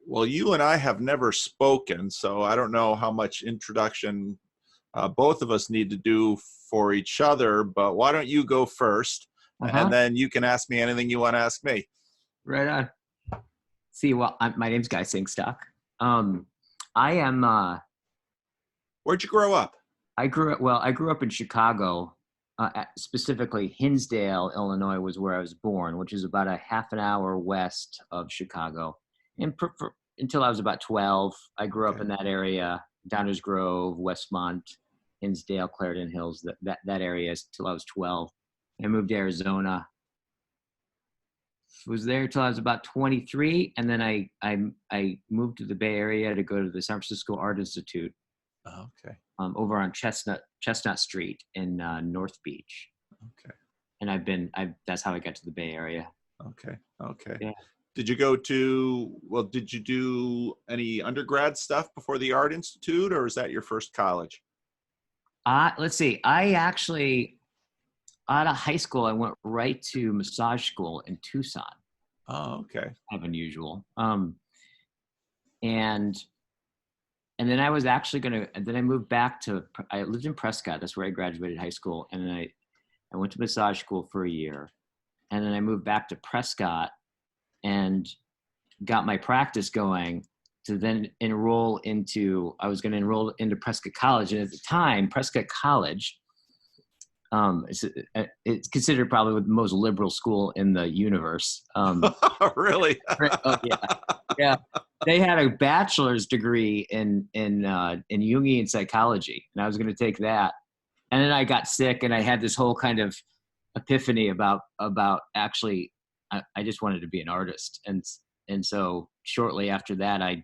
Well, you and I have never spoken, so I don't know how much introduction both of us need to do for each other, but why don't you go first, and then you can ask me anything you want to ask me. Right on. See, well, my name's Guy Sengstock. I am. Where'd you grow up? I grew up in Chicago, specifically Hinsdale, Illinois, was where I was born, which is about a half an hour west of Chicago. And until I was about 12, I grew up in that area, Downers Grove, Westmont, Hinsdale, Clarendon Hills, that area till I was 12. I moved to Arizona. Was there till I was about 23, and then I moved to the Bay Area to go to the San Francisco Art Institute. Oh, okay. Over on Chestnut Street in North Beach. Okay. And that's how I got to the Bay Area. Okay. Yeah. Did you do any undergrad stuff before the Art Institute, or is that your first college? Let's see. I actually, out of high school, I went right to massage school in Tucson. Oh, okay. Kind of unusual. And then I was actually then I moved back I lived in Prescott. That's where I graduated high school. And then I went to massage school for a year. And then I moved back to Prescott and got my practice going to then I was going to enroll into Prescott College. And at the time, Prescott College, it's considered probably the most liberal school in the universe. Really? Oh, yeah. They had a bachelor's degree in Jungian psychology, and I was going to take that. And then I got sick, and I had this whole kind of epiphany about actually, I just wanted to be an artist. And so shortly after that, I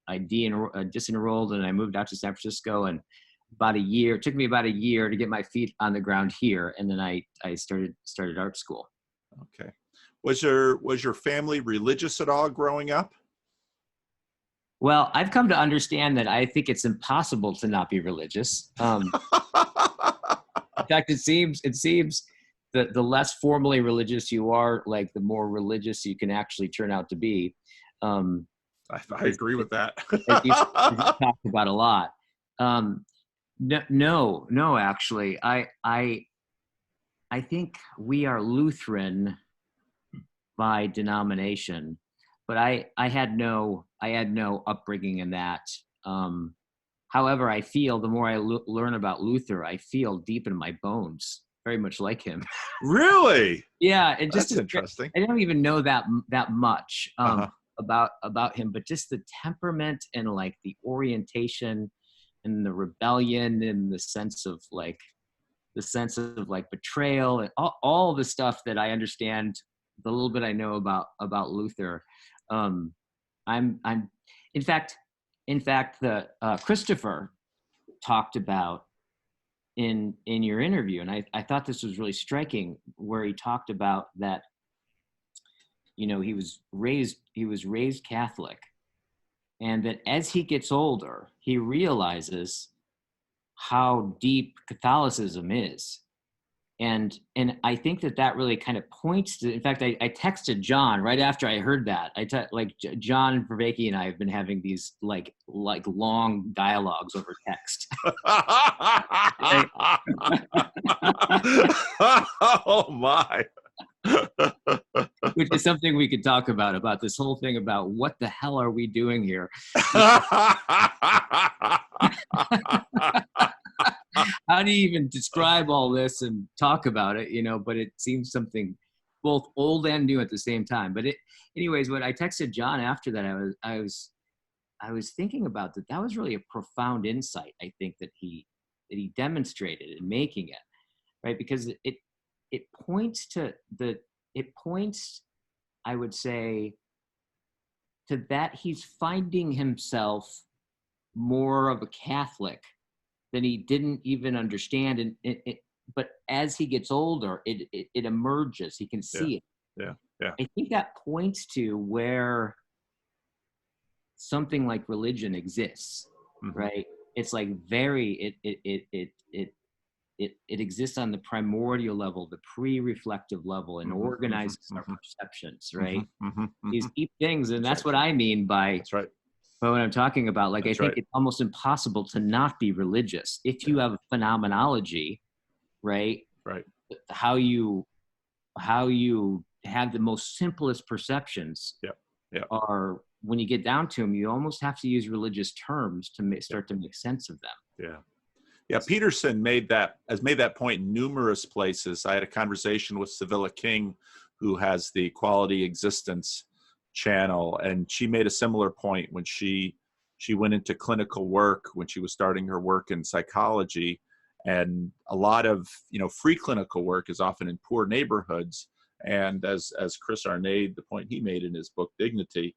disenrolled, and I moved out to San Francisco. And it took me about a year to get my feet on the ground here, and then I started art school. Okay. Was your family religious at all growing up? Well, I've come to understand that I think it's impossible to not be religious. In fact, it seems that the less formally religious you are, like the more religious you can actually turn out to be. I agree with that. As you talked about a lot. No, actually, I think we are Lutheran by denomination, but I had no upbringing in that. However, I feel the more I learn about Luther, I feel deep in my bones, very much like him. Really? Yeah, and that's interesting. I don't even know that much about him, but just the temperament and like the orientation and the rebellion and the sense of betrayal and all the stuff that I understand, the little bit I know about Luther. I'm in fact the Christopher talked about in your interview, and I thought this was really striking, where he talked about that, he was raised Catholic, and that as he gets older, he realizes how deep Catholicism is. And I think that really kind of points to, in fact, I texted John right after I heard that. John Vervaeke and I have been having these like long dialogues over text. Oh my. Which is something we could talk about this whole thing about what the hell are we doing here? How do you even describe all this and talk about it, but it seems something both old and new at the same time. But anyways, when I texted John after that, I was thinking about that. That was really a profound insight, I think, that he demonstrated in making it, right? Because it points, I would say, to that he's finding himself more of a Catholic than he didn't even understand. And but as he gets older, it emerges. He can see it. Yeah. I think that points to where something like religion exists, right? It's like it exists on the primordial level, the pre-reflective level, and organizes our perceptions, right? These deep things, and that's what I mean by That's right. what I'm talking about. Like, I think it's almost impossible to not be religious if you have a phenomenology, right? Right. How you have the most simplest perceptions are, when you get down to them, you almost have to use religious terms to start to make sense of them. Yeah, Peterson has made that point in numerous places. I had a conversation with Sevilla King, who has the Quality Existence channel, and she made a similar point when she went into clinical work when she was starting her work in psychology. And a lot of free clinical work is often in poor neighborhoods. And as Chris Arnade, the point he made in his book Dignity,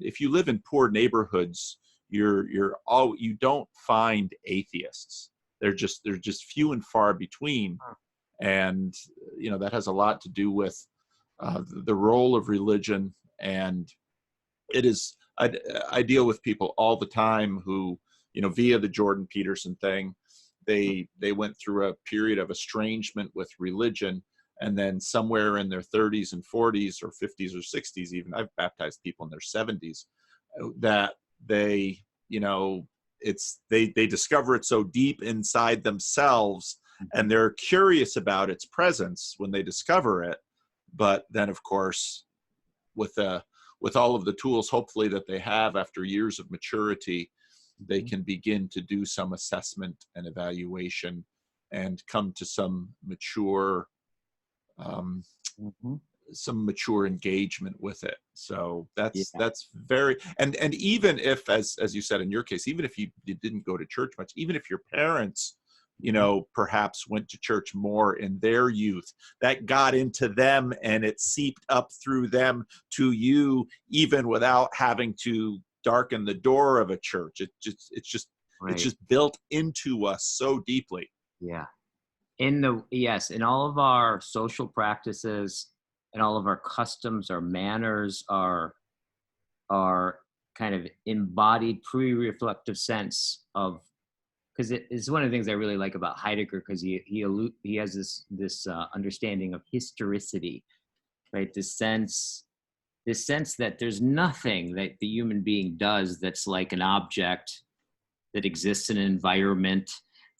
if you live in poor neighborhoods, you don't find atheists. They're just few and far between, and that has a lot to do with the role of religion. And it is I deal with people all the time who via the Jordan Peterson thing, they went through a period of estrangement with religion, and then somewhere in their 30s and 40s or 50s or 60s, even I've baptized people in their 70s, that they they discover it so deep inside themselves, and they're curious about its presence when they discover it. But then, of course, with all of the tools, hopefully, that they have after years of maturity, they can begin to do some assessment and evaluation and come to some mature engagement with it. So that's very, and even if, as you said in your case, even if you didn't go to church much, even if your parents perhaps went to church more in their youth, that got into them and it seeped up through them to you, even without having to darken the door of a church. It's just built into us so deeply. In all of our social practices and all of our customs, our manners, our kind of embodied pre-reflective sense of, because it's one of the things I really like about Heidegger, because he has this understanding of historicity, right? This sense that there's nothing that the human being does that's like an object that exists in an environment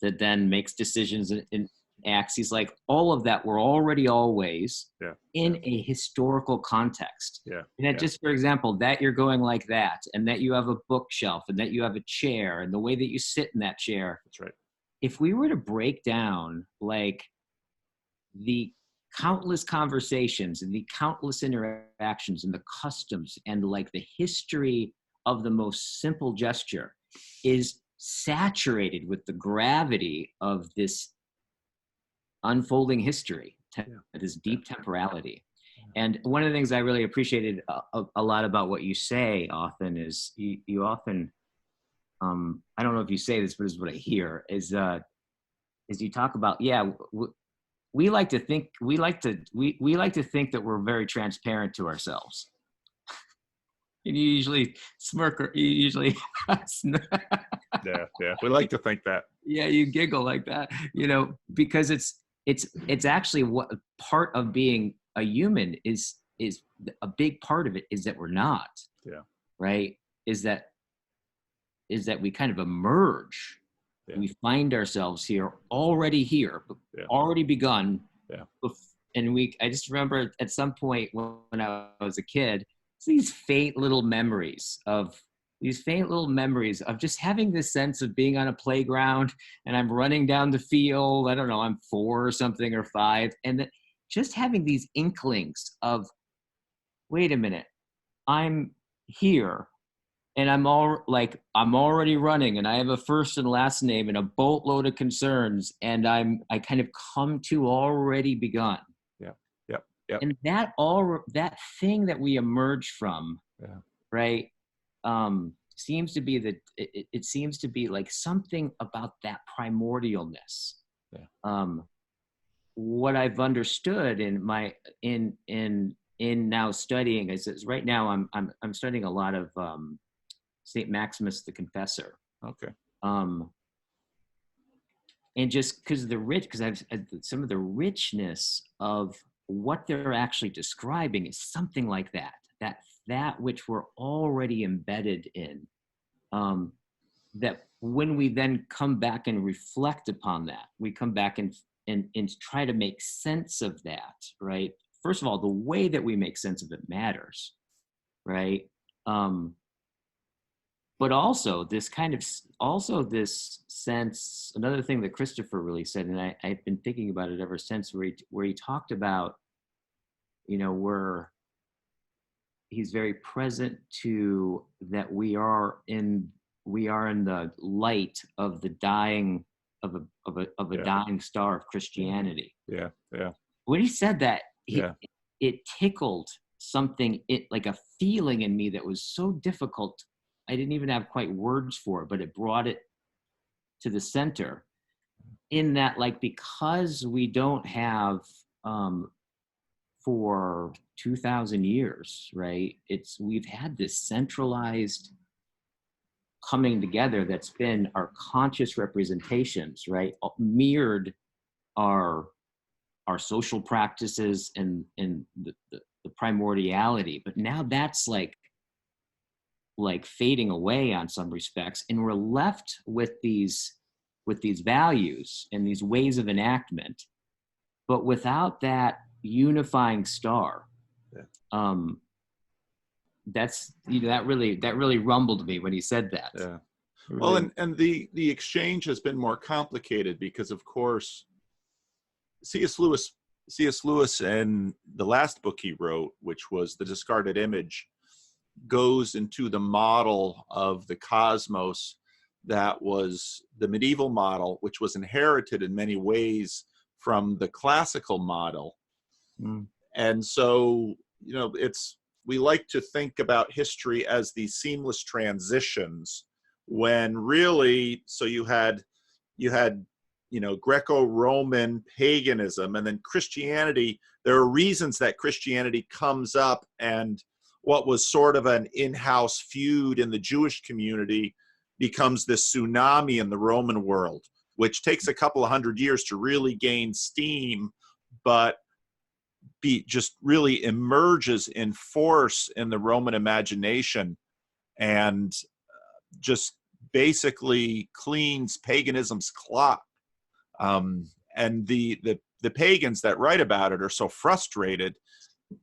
that then makes decisions and acts. He's like, all of that we're already always in a historical context. And that just, for example, that you're going like that, and that you have a bookshelf, and that you have a chair, and the way that you sit in that chair. That's right. If we were to break down like the countless conversations and the countless interactions and the customs and like the history of the most simple gesture is saturated with the gravity of this unfolding history, this deep temporality. And one of the things I really appreciated a lot about what you say often is you often, I don't know if you say this, but it's what I hear, is you talk about, we like to think that we're very transparent to ourselves. And you usually smirk, or you usually we like to think that. You giggle like that, because it's actually what part of being a human is a big part of it is that we're not. Right? Is that we kind of emerge. We find ourselves already here, already begun. And I just remember at some point when I was a kid, these faint little memories of just having this sense of being on a playground, and I'm running down the field. I don't know, I'm 4 or something, or 5. And just having these inklings of, wait a minute, I'm here. And I'm already running, and I have a first and last name and a boatload of concerns, and I kind of come to already begun. And that thing that we emerge from, right, seems to be it seems to be like something about that primordialness. What I've understood in now studying is right now I'm studying a lot of Saint Maximus the Confessor. and just because of the rich, because I've some of the richness of what they're actually describing is something like that which we're already embedded in. That when we then come back and reflect upon that, we come back and try to make sense of that, right? First of all, the way that we make sense of it matters, right? But also this sense, another thing that Christopher really said, and I've been thinking about it ever since, where he talked about, he's very present to that we are in the light of the dying of a dying star of Christianity. Yeah, yeah. When he said that, Yeah. it tickled something, like a feeling in me that was so difficult. I didn't even have quite words for it, but it brought it to the center. In that, like, because we don't have for 2,000 years, right? We've had this centralized coming together that's been our conscious representations, right? Mirrored our social practices and the primordiality. But now that's like fading away on some respects, and we're left with these values and these ways of enactment, but without that unifying star. Yeah. That's that really rumbled me when he said that. Yeah. Really. Well, and the exchange has been more complicated because, of course, C.S. Lewis in the last book he wrote, which was The Discarded Image, goes into the model of the cosmos that was the medieval model, which was inherited in many ways from the classical model. And so, we like to think about history as these seamless transitions, when really, so you had Greco-Roman paganism, and then Christianity. There are reasons that Christianity comes up, and what was sort of an in-house feud in the Jewish community becomes this tsunami in the Roman world, which takes a couple of hundred years to really gain steam, but just really emerges in force in the Roman imagination, and just basically cleans paganism's clock. And the pagans that write about it are so frustrated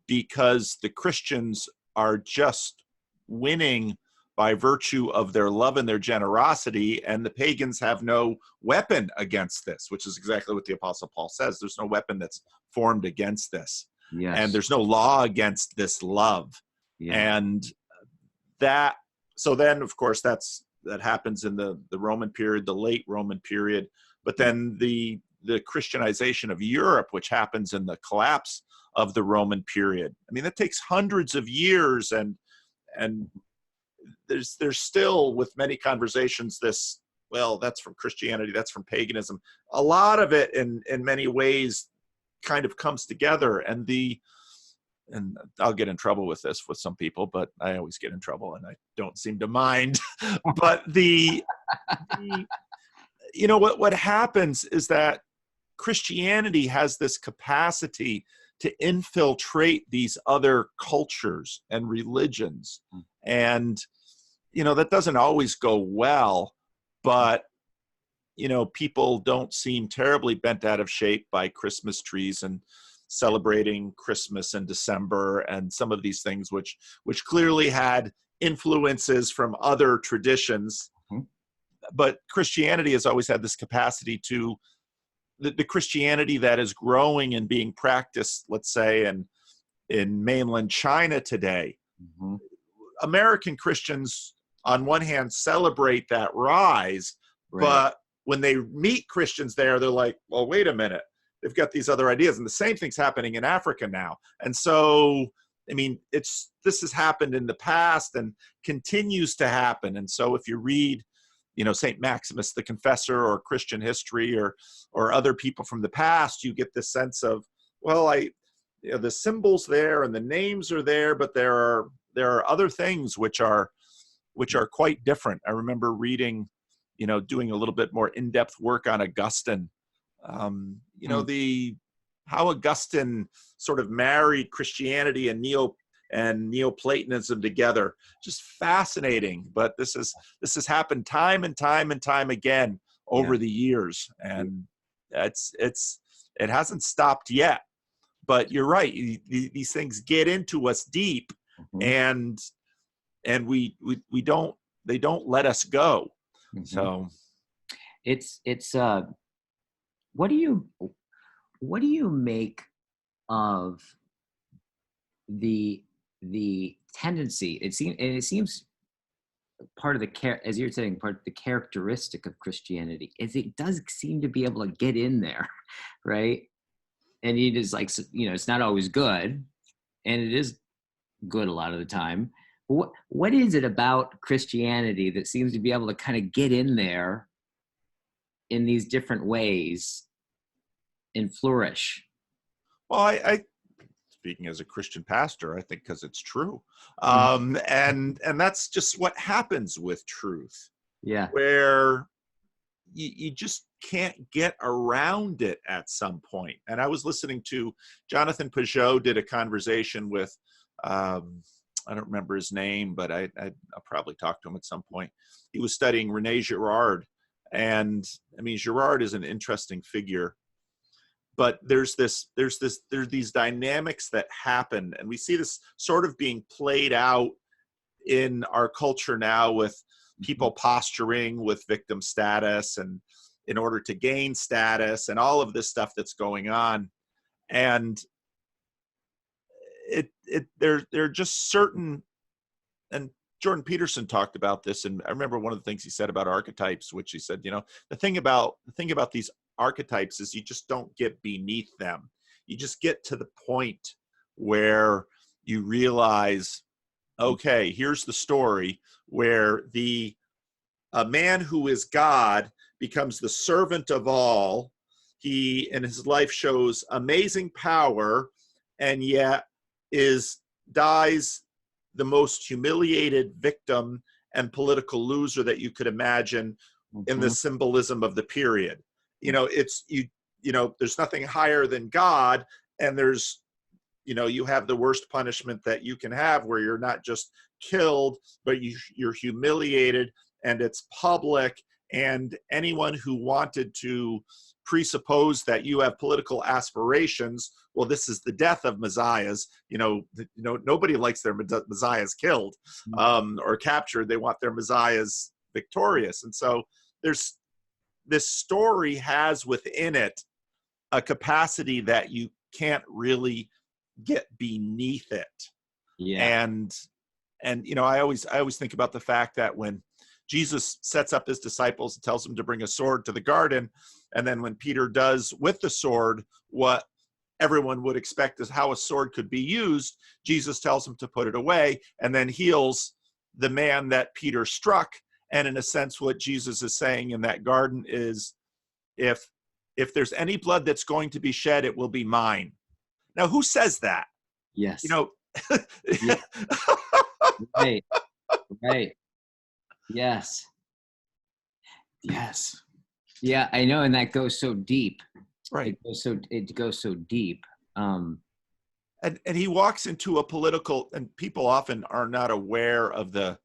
because the Christians are just winning by virtue of their love and their generosity, and the pagans have no weapon against this, which is exactly what the Apostle Paul says. There's no weapon that's formed against this. Yes. And there's no law against this love. Yeah. And so then, of course, that happens in the Roman period, the late Roman period. But then the Christianization of Europe, which happens in the collapse of the Roman period. I mean, that takes hundreds of years, and there's still, with many conversations, this, well, that's from Christianity, that's from paganism. A lot of it, in many ways, kind of comes together, and I'll get in trouble with this with some people, but I always get in trouble, and I don't seem to mind. But what happens is that Christianity has this capacity to infiltrate these other cultures and religions. And, that doesn't always go well, but, people don't seem terribly bent out of shape by Christmas trees and celebrating Christmas in December and some of these things, which clearly had influences from other traditions. But Christianity has always had this capacity to, the Christianity that is growing and being practiced, let's say, in mainland China today. American Christians, on one hand, celebrate that rise, right, but when they meet Christians there, they're like, well, wait a minute, they've got these other ideas. And the same thing's happening in Africa now. And so, I mean, this has happened in the past and continues to happen. And so if you read, St. Maximus the Confessor, or Christian history, or other people from the past, you get this sense of, well, the symbols there and the names are there, but there are other things which are quite different. I remember reading doing a little bit more in-depth work on Augustine. How Augustine sort of married Christianity and Neoplatonism together. Just fascinating. But this has happened time and time and time again over the years, and it hasn't stopped yet. But you're right; these things get into us deep, and they don't let us go. So it's what do you make of the tendency? It seems part of as you're saying, part of the characteristic of Christianity is it does seem to be able to get in there, right? And it is like, it's not always good, and it is good a lot of the time. What is it about Christianity that seems to be able to kind of get in there in these different ways and flourish? Well, I speaking as a Christian pastor, I think because it's true. And that's just what happens with truth. Yeah. Where you just can't get around it at some point. And I was listening to Jonathan Peugeot did a conversation with, I don't remember his name, but I'll probably talk to him at some point. He was studying René Girard. And I mean, Girard is an interesting figure. But there's these dynamics that happen, and we see this sort of being played out in our culture now with people posturing with victim status and in order to gain status and all of this stuff that's going on. And they're just certain, and Jordan Peterson talked about this, and I remember one of the things he said about archetypes, which he said, the thing about these archetypes is you just don't get beneath them. You just get to the point where you realize, okay, here's the story where a man who is God becomes the servant of all. He in his life shows amazing power, and yet dies the most humiliated victim and political loser that you could imagine in the symbolism of the period. There's nothing higher than God, and there's, you have the worst punishment that you can have, where you're not just killed, but you're humiliated, and it's public, and anyone who wanted to presuppose that you have political aspirations, well, this is the death of messiahs. Nobody likes their messiahs killed or captured. They want their messiahs victorious. And so this story has within it a capacity that you can't really get beneath it. Yeah. And I always think about the fact that when Jesus sets up his disciples and tells them to bring a sword to the garden, and then when Peter does with the sword what everyone would expect is how a sword could be used, Jesus tells him to put it away, and then heals the man that Peter struck. And in a sense, what Jesus is saying in that garden is, if there's any blood that's going to be shed, it will be mine. Now, who says that? Yes. Yeah. Right. Yes. Yeah, I know, and that goes so deep. Right. It goes so deep. And he walks into a political, and people often are not aware of the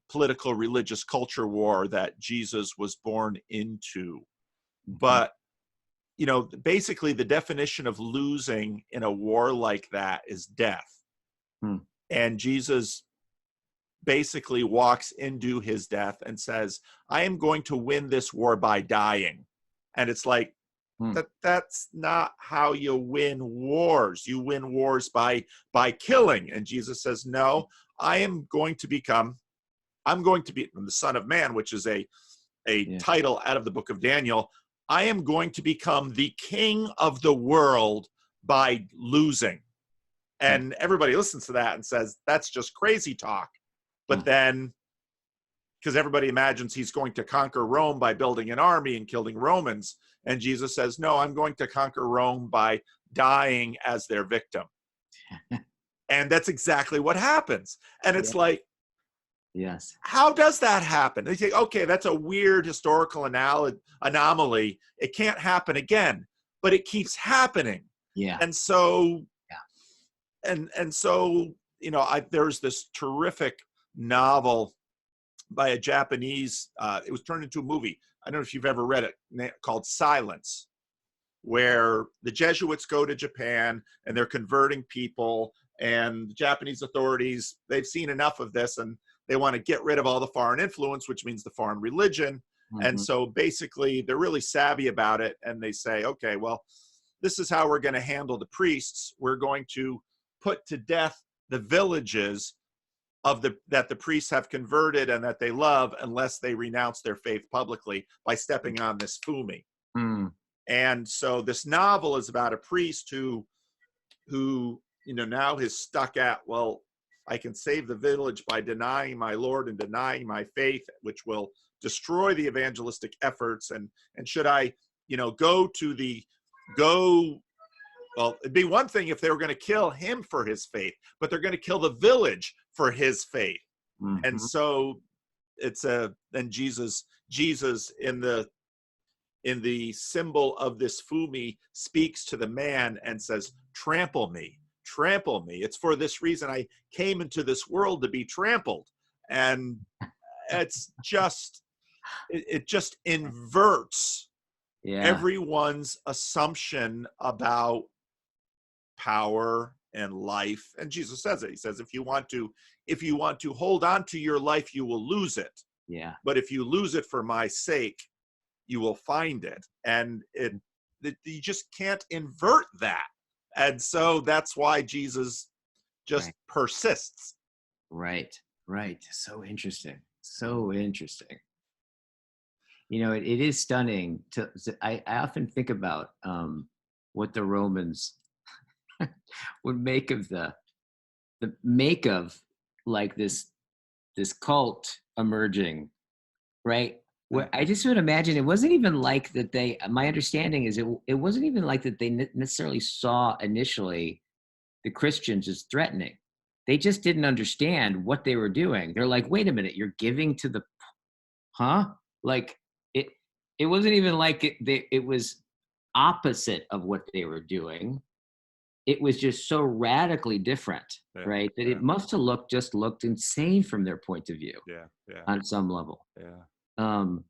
political religious culture war that Jesus was born into. But, basically the definition of losing in a war like that is death. And Jesus basically walks into his death and says, I am going to win this war by dying. And it's like, that's not how you win wars. You win wars by killing. And Jesus says, no, I'm going to be the Son of Man, which is a title out of the book of Daniel. I am going to become the king of the world by losing. And everybody listens to that and says, that's just crazy talk. But then, because everybody imagines he's going to conquer Rome by building an army and killing Romans. And Jesus says, no, I'm going to conquer Rome by dying as their victim. And that's exactly what happens. And it's like, Yes. How does that happen? They say, okay, that's a weird historical anomaly. It can't happen again, but it keeps happening. Yeah. And so, Yeah. and so, there's this terrific novel by a Japanese, it was turned into a movie. I don't know if you've ever read it, called Silence, where the Jesuits go to Japan and they're converting people, and the Japanese authorities, they've seen enough of this and they want to get rid of all the foreign influence, which means the foreign religion. And so basically they're really savvy about it. And they say, okay, well, this is how we're going to handle the priests. We're going to put to death the villages that the priests have converted and that they love, unless they renounce their faith publicly by stepping on this fumi. And so this novel is about a priest who now is stuck at, well, I can save the village by denying my Lord and denying my faith, which will destroy the evangelistic efforts. And should I, well, it'd be one thing if they were going to kill him for his faith, but they're going to kill the village for his faith. And so then Jesus in the symbol of this fumi speaks to the man and says, trample me. It's for this reason I came into this world, to be trampled. And it's just, it just inverts everyone's assumption about power and life. And Jesus says it. He says, if you want to hold on to your life, you will lose it. Yeah. But if you lose it for my sake, you will find it. And you just can't invert that. And so that's why Jesus just persists. Right. So interesting. It is stunning I often think about what the Romans would make of like this cult emerging, right? Where I just would imagine it wasn't even like that my understanding is it wasn't even like that they necessarily saw initially the Christians as threatening. They just didn't understand what they were doing. They're like, wait a minute, you're giving to like it wasn't even like it was opposite of what they were doing. It was just so radically different, right? That it must have looked insane from their point of view. On some level. Tom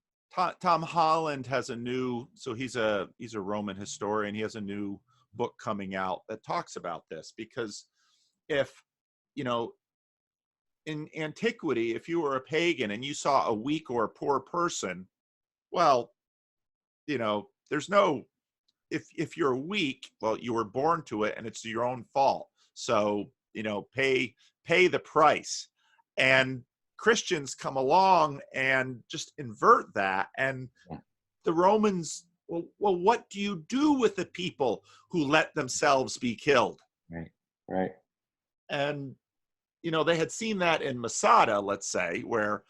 Holland has he's a Roman historian. He has a new book coming out that talks about this, because if, in antiquity, if you were a pagan and you saw a weak or a poor person, well, there's no, if you're weak, well, you were born to it and it's your own fault. So, pay the price. And Christians come along and just invert that. And the Romans, well, what do you do with the people who let themselves be killed? Right. And, they had seen that in Masada, let's say, where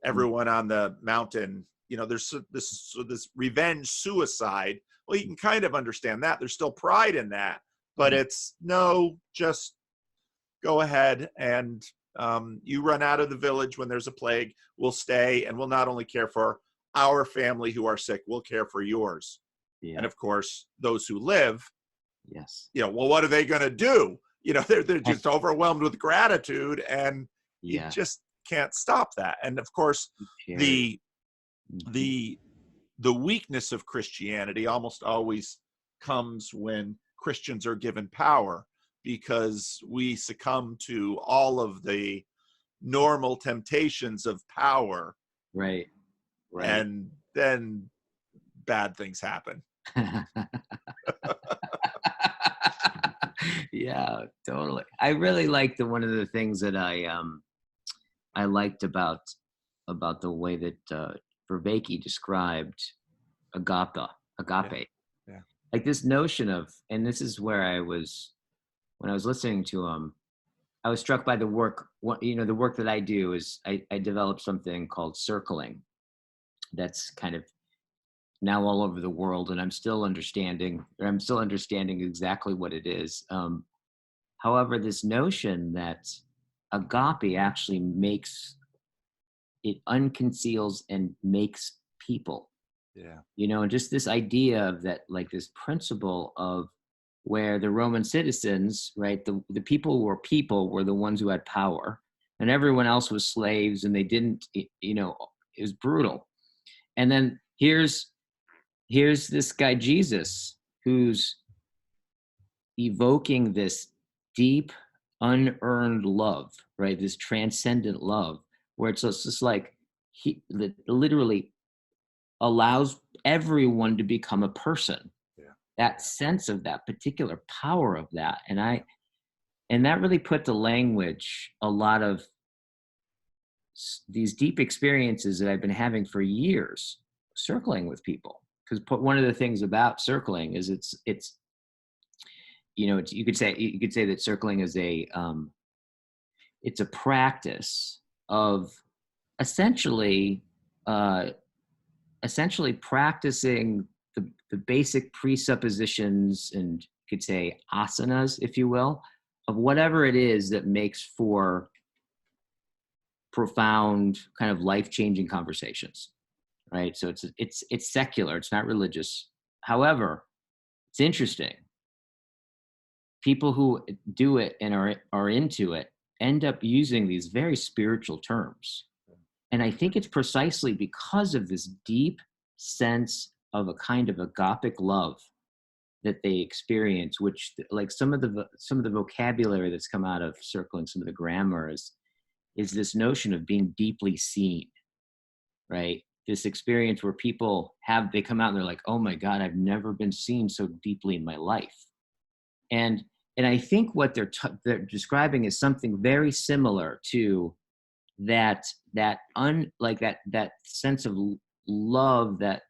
everyone on the mountain, there's this revenge suicide. Well, you can kind of understand that. There's still pride in that, but it's no, just go ahead and you run out of the village when there's a plague. We'll stay, and we'll not only care for our family who are sick, we'll care for yours. And of course, those who live, well, what are they going to do? They're just overwhelmed with gratitude, and you just can't stop that. And of course, the weakness of Christianity almost always comes when Christians are given power, because we succumb to all of the normal temptations of power. Right. And then bad things happen. Yeah, totally. I really liked one of the things that I liked about the way that Vervaeke described agape. Yeah. Like this notion of, and this is where when I was listening to him, I was struck by the work. The work that I do is I developed something called circling. That's kind of now all over the world, and I'm still understanding exactly what it is. However, this notion that agape actually makes it unconceals and makes people. Yeah. You know, and just this idea of that, like this principle of where the Roman citizens, right, the people were the ones who had power, and everyone else was slaves, and they didn't, you know, it was brutal. And then here's this guy Jesus, who's evoking this deep unearned love, right, this transcendent love, where it's just like he literally allows everyone to become a person. Yeah. That sense of that particular power of that, and that really put to language a lot of these deep experiences that I've been having for years circling with people. Because one of the things about circling is it's you know, you could say that circling is it's a practice of essentially uh, practicing the basic presuppositions, and you could say asanas, if you will, of whatever it is that makes for profound, kind of life-changing conversations, right? So it's secular, it's not religious. However, it's interesting. People who do it and are into it end up using these very spiritual terms. And I think it's precisely because of this deep sense of a kind of agapic love that they experience, which, like, some of the vocabulary that's come out of circling, some of the grammar is this notion of being deeply seen, right? This experience where they come out and they're like, oh my God, I've never been seen so deeply in my life. And I think what they're describing is something very similar to that sense of love that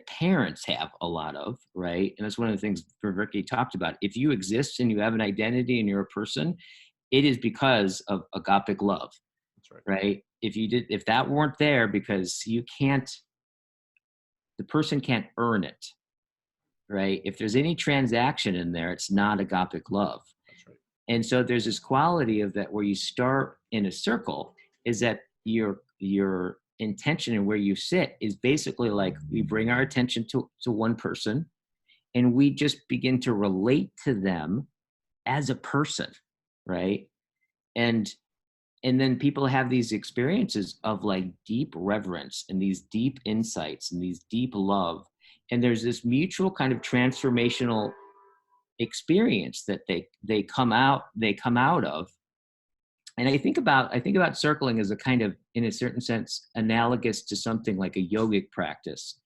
parents have a lot of, right? And that's one of the things Ververke talked about. If you exist and you have an identity and you're a person, it is because of agapic love. That's right? If that weren't there, because the person can't earn it, right? If there's any transaction in there, it's not agapic love. That's right. And so there's this quality of that where you start in a circle, is that your intention and where you sit is basically like, we bring our attention to one person, and we just begin to relate to them as a person, right? And then people have these experiences of like deep reverence and these deep insights and these deep love. And there's this mutual kind of transformational experience that they come out of. And I think about circling as a kind of, in a certain sense, analogous to something like a yogic practice,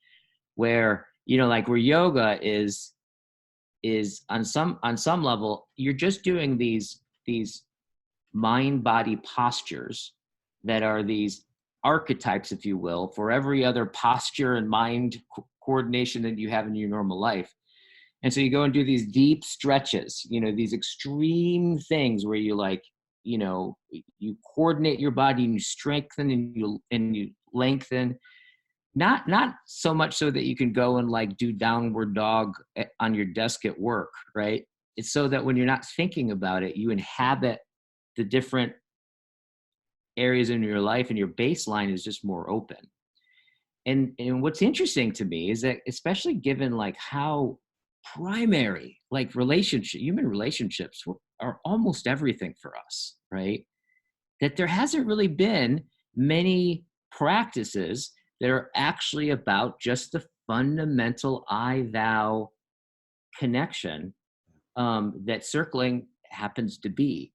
where, you know, like where yoga is on some level, you're just doing these mind-body postures that are these archetypes, if you will, for every other posture and mind coordination that you have in your normal life. And so you go and do these deep stretches, you know, these extreme things where you, like, you know, you coordinate your body and you strengthen and you lengthen, not so much so that you can go and like do downward dog on your desk at work, right? It's so that when you're not thinking about it, you inhabit the different areas in your life, and your baseline is just more open. And what's interesting to me is that, especially given like how primary, like human relationships are almost everything for us, right? That there hasn't really been many practices that are actually about just the fundamental I-thou connection that circling happens to be.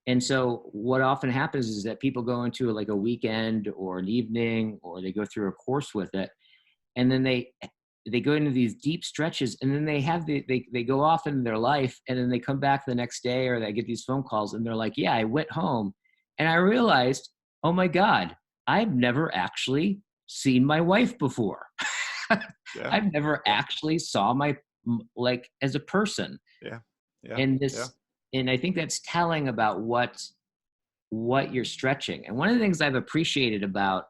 And so what often happens is that people go into like a weekend or an evening, or they go through a course with it, and then they go into these deep stretches, and then they go off in their life, and then they come back the next day, or they get these phone calls, and they're like, yeah, I went home and I realized, oh my God, I've never actually seen my wife before. Yeah. I've never actually saw my, like, as a person. Yeah. Yeah. And and I think that's telling about what you're stretching. And one of the things I've appreciated about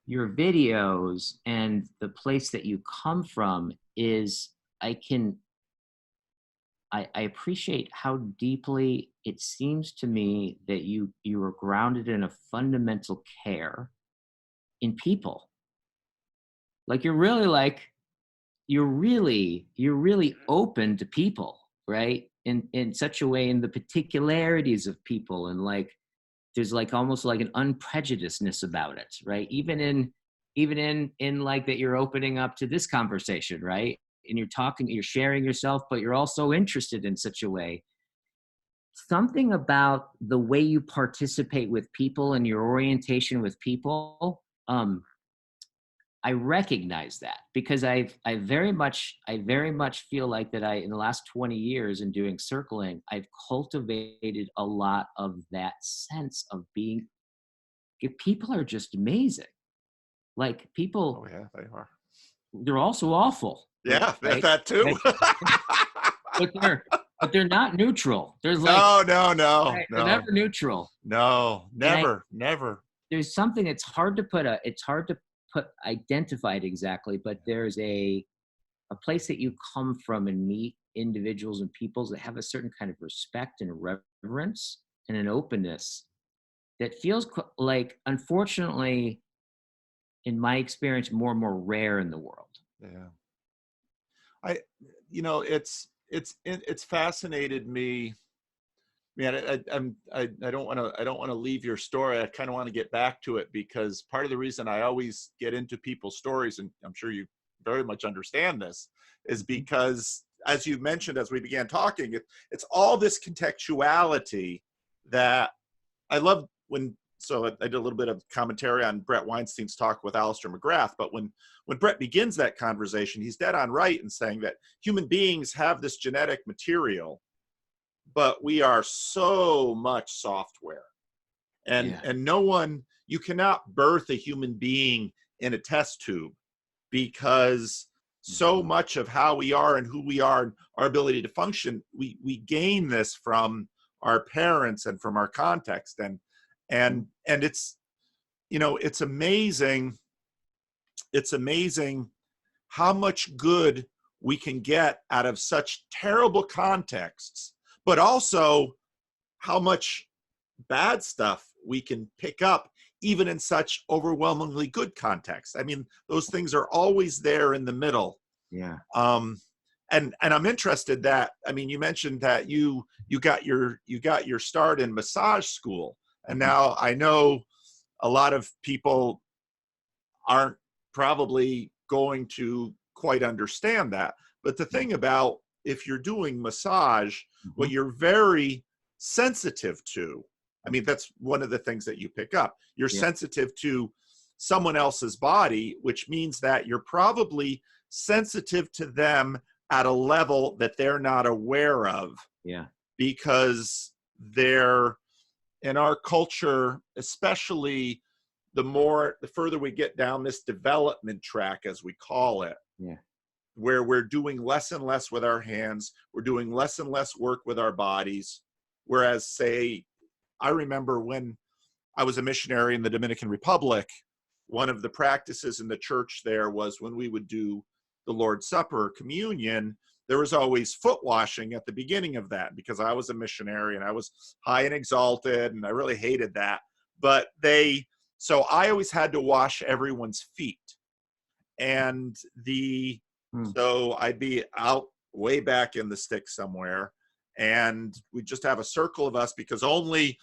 your videos and the place that you come from is I can I appreciate how deeply it seems to me that you are grounded in a fundamental care in people. Like you're really open to people, right? In such a way, in the particularities of people, and like there's like almost like an unprejudiceness about it, right? Even in like that you're opening up to this conversation, right? And you're sharing yourself, but you're also interested in such a way. Something about the way you participate with people and your orientation with people, I recognize that, because I very much feel like that in the last 20 years in doing circling, I've cultivated a lot of that sense of being, people are just amazing. Like people, Oh yeah, they are. they're also awful. Yeah, Right? that too. but they're not neutral. There's like, No. right, they're never neutral. No, And never. there's something, it's hard to identify it exactly, but there's a place that you come from and meet individuals and peoples that have a certain kind of respect and reverence and an openness that feels like, unfortunately, in my experience, more and more rare in the world. Yeah. It's fascinated me. Man, I don't want to leave your story. I kind of want to get back to it, because part of the reason I always get into people's stories, and I'm sure you very much understand this, is because, as you mentioned as we began talking, it's all this contextuality that I love. So I did a little bit of commentary on Brett Weinstein's talk with Alistair McGrath, but when Brett begins that conversation, he's dead on right in saying that human beings have this genetic material, but we are so much software. And no one, you cannot birth a human being in a test tube, because so much of how we are and who we are, our ability to function, we gain this from our parents and from our context. And it's, it's amazing how much good we can get out of such terrible contexts, but also how much bad stuff we can pick up even in such overwhelmingly good context. I mean, those things are always there in the middle. Yeah. And I'm interested that, I mean, you mentioned that you got your start in massage school, and now I know a lot of people aren't probably going to quite understand that. But the thing about, if you're doing massage, what you're very sensitive to, I mean, that's one of the things that you pick up. You're sensitive to someone else's body, which means that you're probably sensitive to them at a level that they're not aware of. Yeah. Because they're, in our culture, especially the further we get down this development track, as we call it, where we're doing less and less with our hands, we're doing less and less work with our bodies. Whereas, say, I remember when I was a missionary in the Dominican Republic, one of the practices in the church there was, when we would do the Lord's Supper, communion, there was always foot washing at the beginning of that, because I was a missionary and I was high and exalted and I really hated that. But so I always had to wash everyone's feet. And so I'd be out way back in the sticks somewhere, and we just have a circle of us, because only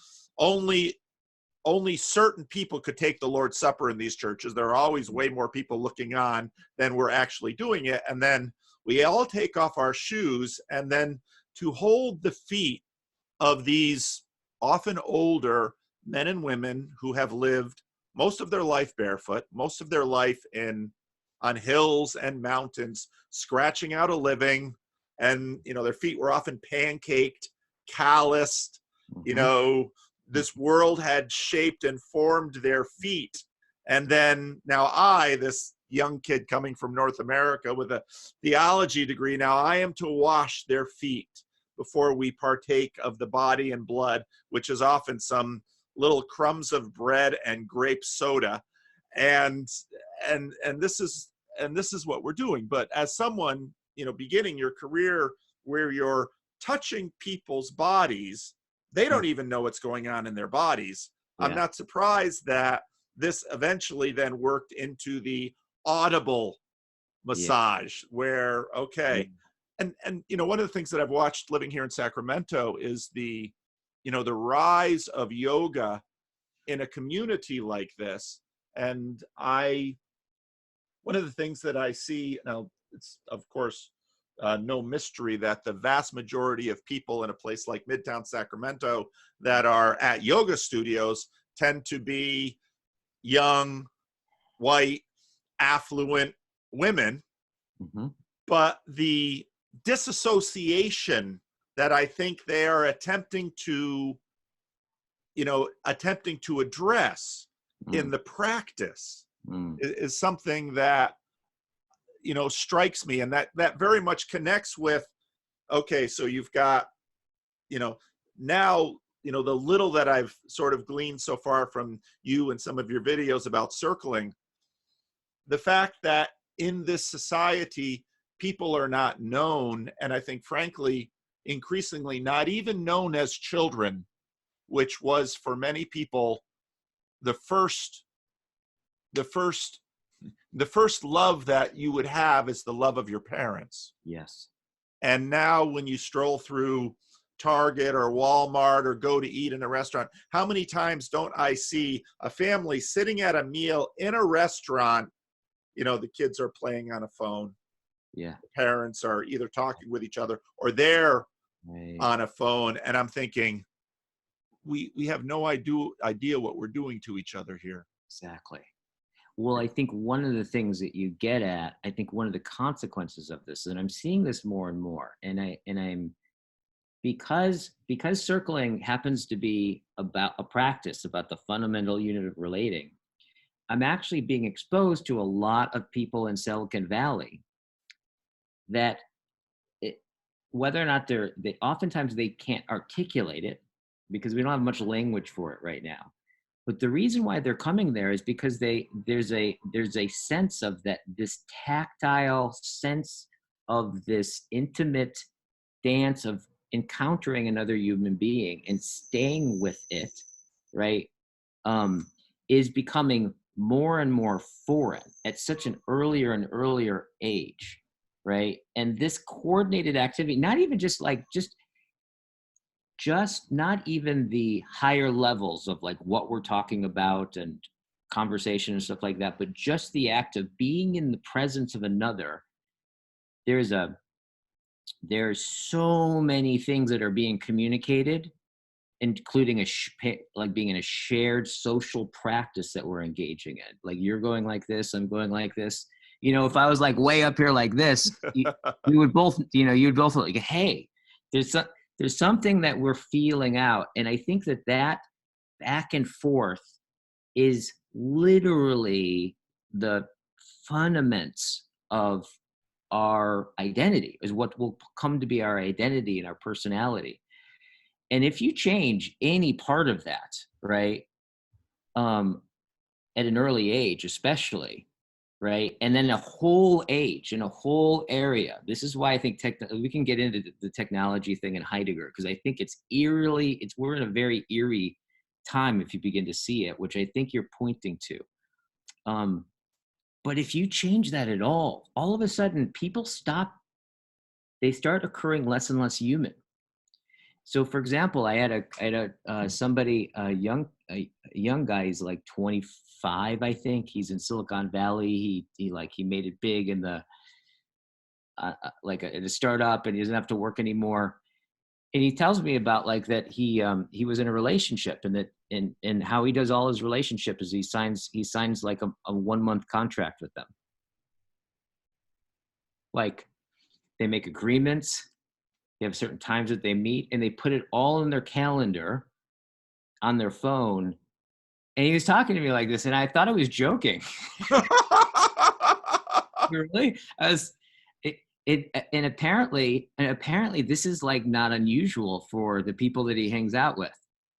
certain people could take the Lord's Supper in these churches. There are always way more people looking on than we're actually doing it. And then we all take off our shoes, and then to hold the feet of these often older men and women who have lived most of their life barefoot, most of their life on hills and mountains, scratching out a living. And, their feet were often pancaked, calloused, this world had shaped and formed their feet. And then now I, this young kid coming from North America with a theology degree, now I am to wash their feet before we partake of the body and blood, which is often some little crumbs of bread and grape soda. And this is what we're doing. But as someone, beginning your career where you're touching people's bodies. They don't even know what's going on in their bodies. Yeah. I'm not surprised that this eventually then worked into the audible massage, where, okay. And one of the things that I've watched living here in Sacramento is the rise of yoga in a community like this. And one of the things that I see now, it's of course no mystery that the vast majority of people in a place like Midtown Sacramento that are at yoga studios tend to be young, white, affluent women. But the disassociation that I think they are attempting to address in the practice is something that strikes me, and that very much connects with, okay, so you've got now the little that I've sort of gleaned so far from you and some of your videos about circling, the fact that in this society people are not known, and I think frankly increasingly not even known as children, which was for many people the first love that you would have is the love of your parents. Yes. And now when you stroll through Target or Walmart or go to eat in a restaurant, how many times don't I see a family sitting at a meal in a restaurant, the kids are playing on a phone. Yeah. The parents are either talking with each other or they're on a phone. And I'm thinking, we have no idea what we're doing to each other here. Exactly. Well, I think one of the things that you get at, I think one of the consequences of this, and I'm seeing this more and more, and I'm because circling happens to be about a practice, about the fundamental unit of relating, I'm actually being exposed to a lot of people in Silicon Valley that whether or not they oftentimes they can't articulate it because we don't have much language for it right now. But the reason why they're coming there is because there's a sense of this tactile sense of this intimate dance of encountering another human being and staying with it, right, is becoming more and more foreign at such an earlier and earlier age, right? And this coordinated activity, not even just not even the higher levels of like what we're talking about and conversation and stuff like that, but just the act of being in the presence of another. There's so many things that are being communicated, including like being in a shared social practice that we're engaging in. Like you're going like this, I'm going like this. If I was like way up here like this, we would both, you'd both like, hey, there's something that we're feeling out. And I think that back and forth is literally the fundaments of our identity, is what will come to be our identity and our personality. And if you change any part of that, right, at an early age, especially, right, and then a whole age in a whole area, this is why I think we can get into the technology thing in Heidegger, because I think we're in a very eerie time if you begin to see it, which I think you're pointing to. But if you change that at all of a sudden people start occurring less and less human. So, for example, I had somebody, a young guy. He's like 25, I think. He's in Silicon Valley. He made it big in the in a startup, and he doesn't have to work anymore. And he tells me about like that he was in a relationship, and that and how he does all his relationship is he signs like a 1-month contract with them. Like they make agreements. They have certain times that they meet, and they put it all in their calendar on their phone. And he was talking to me like this, and I thought I was joking. Really? And apparently this is like not unusual for the people that he hangs out with.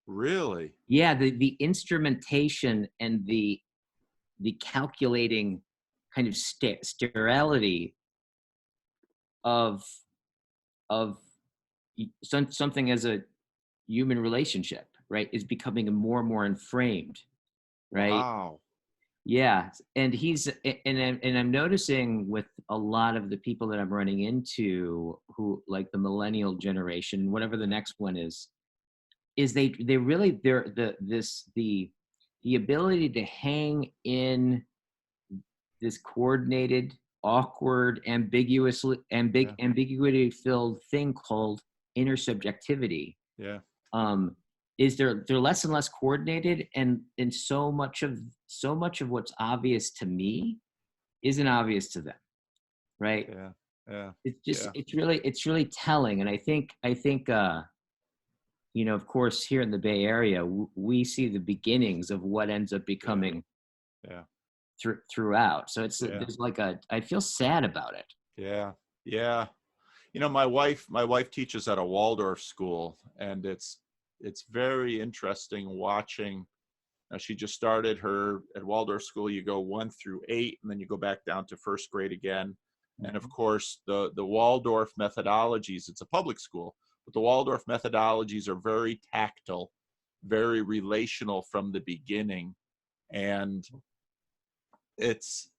Really? Yeah, the instrumentation and the calculating kind of sterility of something as a human relationship, right, is becoming more and more inframed, right? Wow. Yeah, and I'm noticing with a lot of the people that I'm running into, who like the millennial generation, whatever the next one is they really the ability to hang in this coordinated, awkward, Yeah. ambiguity filled thing called intersubjectivity. Yeah. Is they're less and less coordinated, and so much of what's obvious to me isn't obvious to them, right? Yeah. Yeah. It's just Yeah. it's really telling. And I think of course, here in the Bay Area, we see the beginnings of what ends up becoming Yeah. throughout. So Yeah. there's like I feel sad about it. Yeah. Yeah. My wife teaches at a Waldorf school, and it's very interesting watching. She just started her at Waldorf school. You go 1 through 8, and then you go back down to first grade again. And of course, the Waldorf methodologies, it's a public school, but the Waldorf methodologies are very tactile, very relational from the beginning. And it's,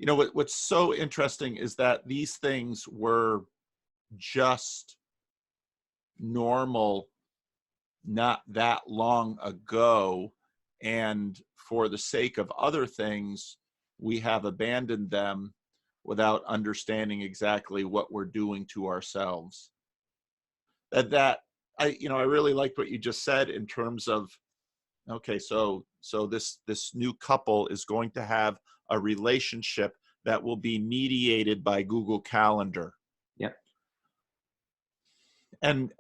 what's so interesting is that these things were just normal not that long ago, and for the sake of other things, we have abandoned them without understanding exactly what we're doing to ourselves. That I really liked what you just said in terms of, okay, so this new couple is going to have a relationship that will be mediated by Google Calendar. Yep. And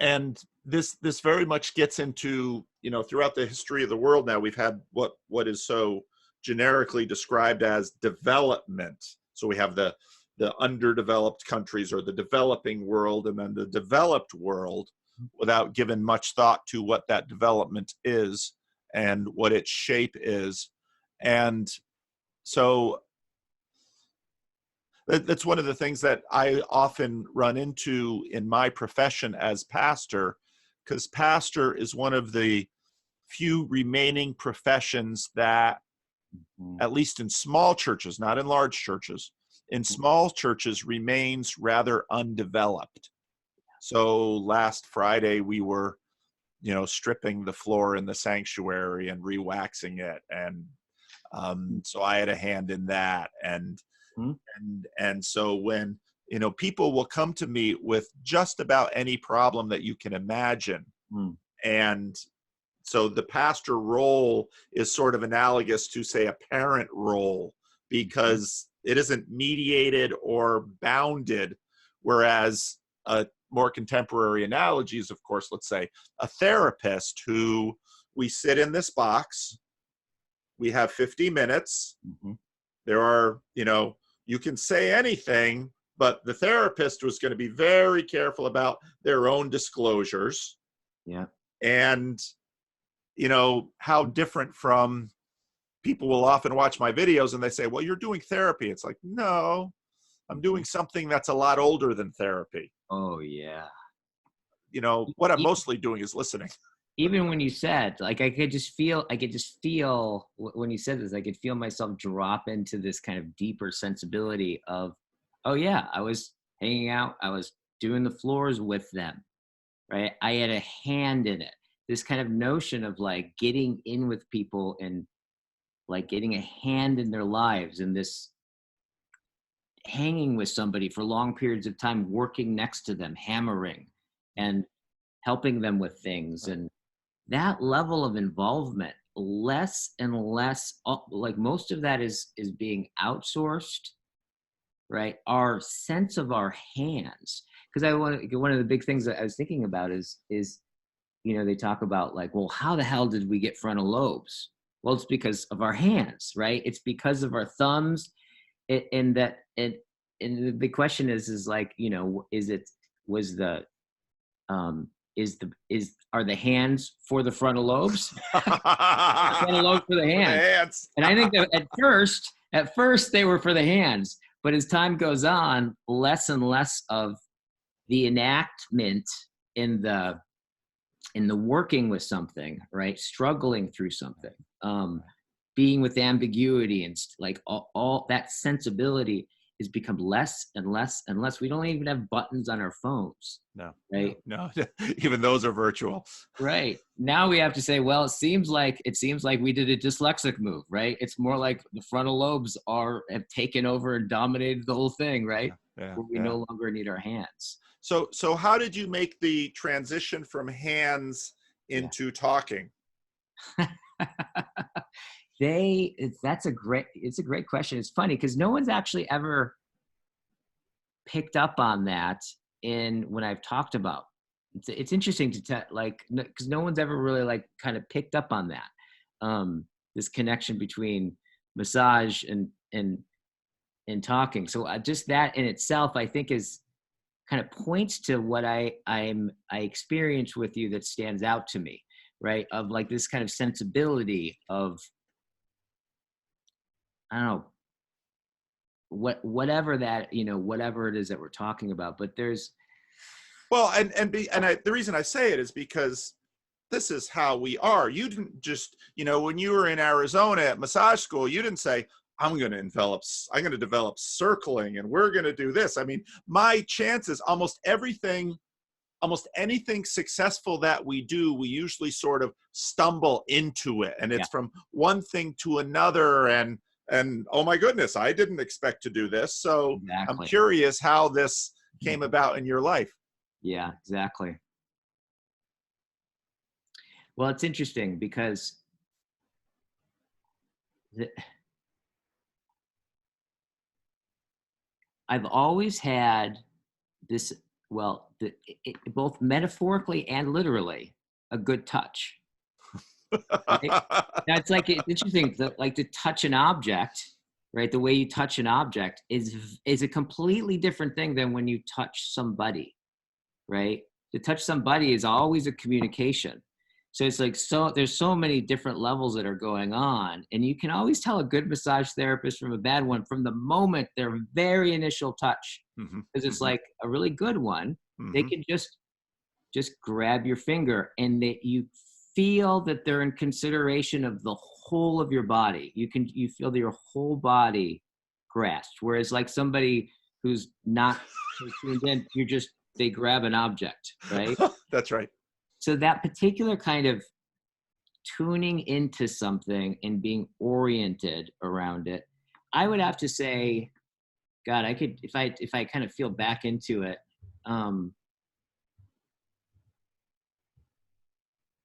this very much gets into, throughout the history of the world now, we've had what is so generically described as development. So we have the underdeveloped countries, or the developing world, and then the developed world, without giving much thought to what that development is and what its shape is. And so that's one of the things that I often run into in my profession as pastor, because pastor is one of the few remaining professions that, at least in small churches, not in large churches, in small churches, remains rather undeveloped. So last Friday we were, stripping the floor in the sanctuary and re-waxing it, and so I had a hand in that. And so when people will come to me with just about any problem that you can imagine, and so the pastor role is sort of analogous to, say, a parent role, because it isn't mediated or bounded, whereas a more contemporary analogy is, of course, let's say a therapist, who we sit in this box, we have 50 minutes, there are, you can say anything, but the therapist was going to be very careful about their own disclosures. Yeah. And, how different from, people will often watch my videos and they say, well, you're doing therapy. It's like, no, I'm doing something that's a lot older than therapy. Oh, yeah. What I'm mostly doing is listening. Even when you said, like, I could just feel when you said this, I could feel myself drop into this kind of deeper sensibility of, oh yeah, I was hanging out, I was doing the floors with them, right? I had a hand in it. This kind of notion of like getting in with people and like getting a hand in their lives, and this hanging with somebody for long periods of time, working next to them, hammering and helping them with things. And that level of involvement, less and less, like most of that is being outsourced, right? Our sense of our hands, because one of the big things that I was thinking about is they talk about like, well, how the hell did we get frontal lobes? Well, it's because of our hands, right? It's because of our thumbs, and the big question is like, are the hands for the frontal lobes? Frontal lobes for the hands. And I think that at first they were for the hands, but as time goes on, less and less of the enactment in the working with something, right? Struggling through something, being with ambiguity and like all that sensibility has become less and less and less. We don't even have buttons on our phones. No, right? no. Even those are virtual. Right. Now we have to say, well, it seems like we did a dyslexic move, right? It's more like the frontal lobes have taken over and dominated the whole thing, right? Yeah, Where we no longer need our hands. So how did you make the transition from hands into talking? It's a great question. It's funny because no one's actually ever picked up on that when I've talked about. It's interesting to because no one's ever really like kind of picked up on that, this connection between massage and talking. So just that in itself, I think, is kind of points to what I experienced with you that stands out to me, right? Of like this kind of sensibility of, I don't know, whatever it is that we're talking about. But there's, well, the reason I say it is because this is how we are. You didn't just, when you were in Arizona at massage school, you didn't say, I'm going to develop circling and we're going to do this. I mean, my chances, almost anything successful that we do, we usually sort of stumble into it, and it's from one thing to another, and oh my goodness, I didn't expect to do this. So exactly. I'm curious how this came about in your life. Yeah, exactly. Well, it's interesting because I've always had this, both metaphorically and literally, a good touch. Right? That's like, it's interesting, like to touch an object, right? The way you touch an object is a completely different thing than when you touch somebody, right? To touch somebody is always a communication. So it's like, there's so many different levels that are going on, and you can always tell a good massage therapist from a bad one from the moment their very initial touch, because it's like a really good one. They can just grab your finger, and you feel that they're in consideration of the whole of your body. You feel that your whole body grasped. Whereas like somebody who's not tuned in, they grab an object, right? That's right. So that particular kind of tuning into something and being oriented around it, I would have to say, God, I could, if I kind of feel back into it,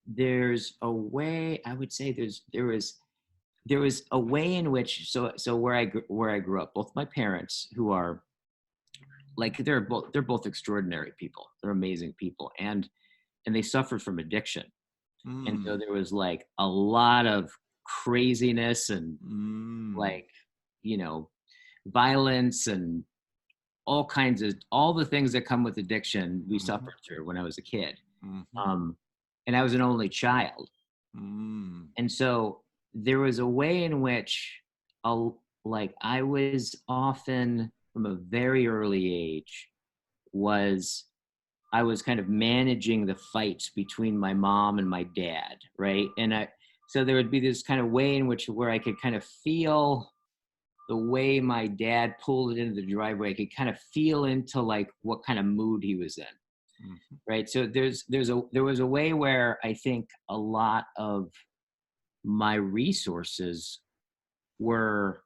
there's a way, I would say there was a way in which, so where I grew up, both my parents, who are like, they're both extraordinary people. They're amazing people. And they suffered from addiction. And so there was like a lot of craziness and like, violence and all the things that come with addiction we suffered through when I was a kid. And I was an only child. And so there was a way in which I was often, from a very early age, I was kind of managing the fights between my mom and my dad, right? And so there would be this kind of way in where I could kind of feel the way my dad pulled it into the driveway. I could kind of feel into like what kind of mood he was in, right? So there was a way where I think a lot of my resources were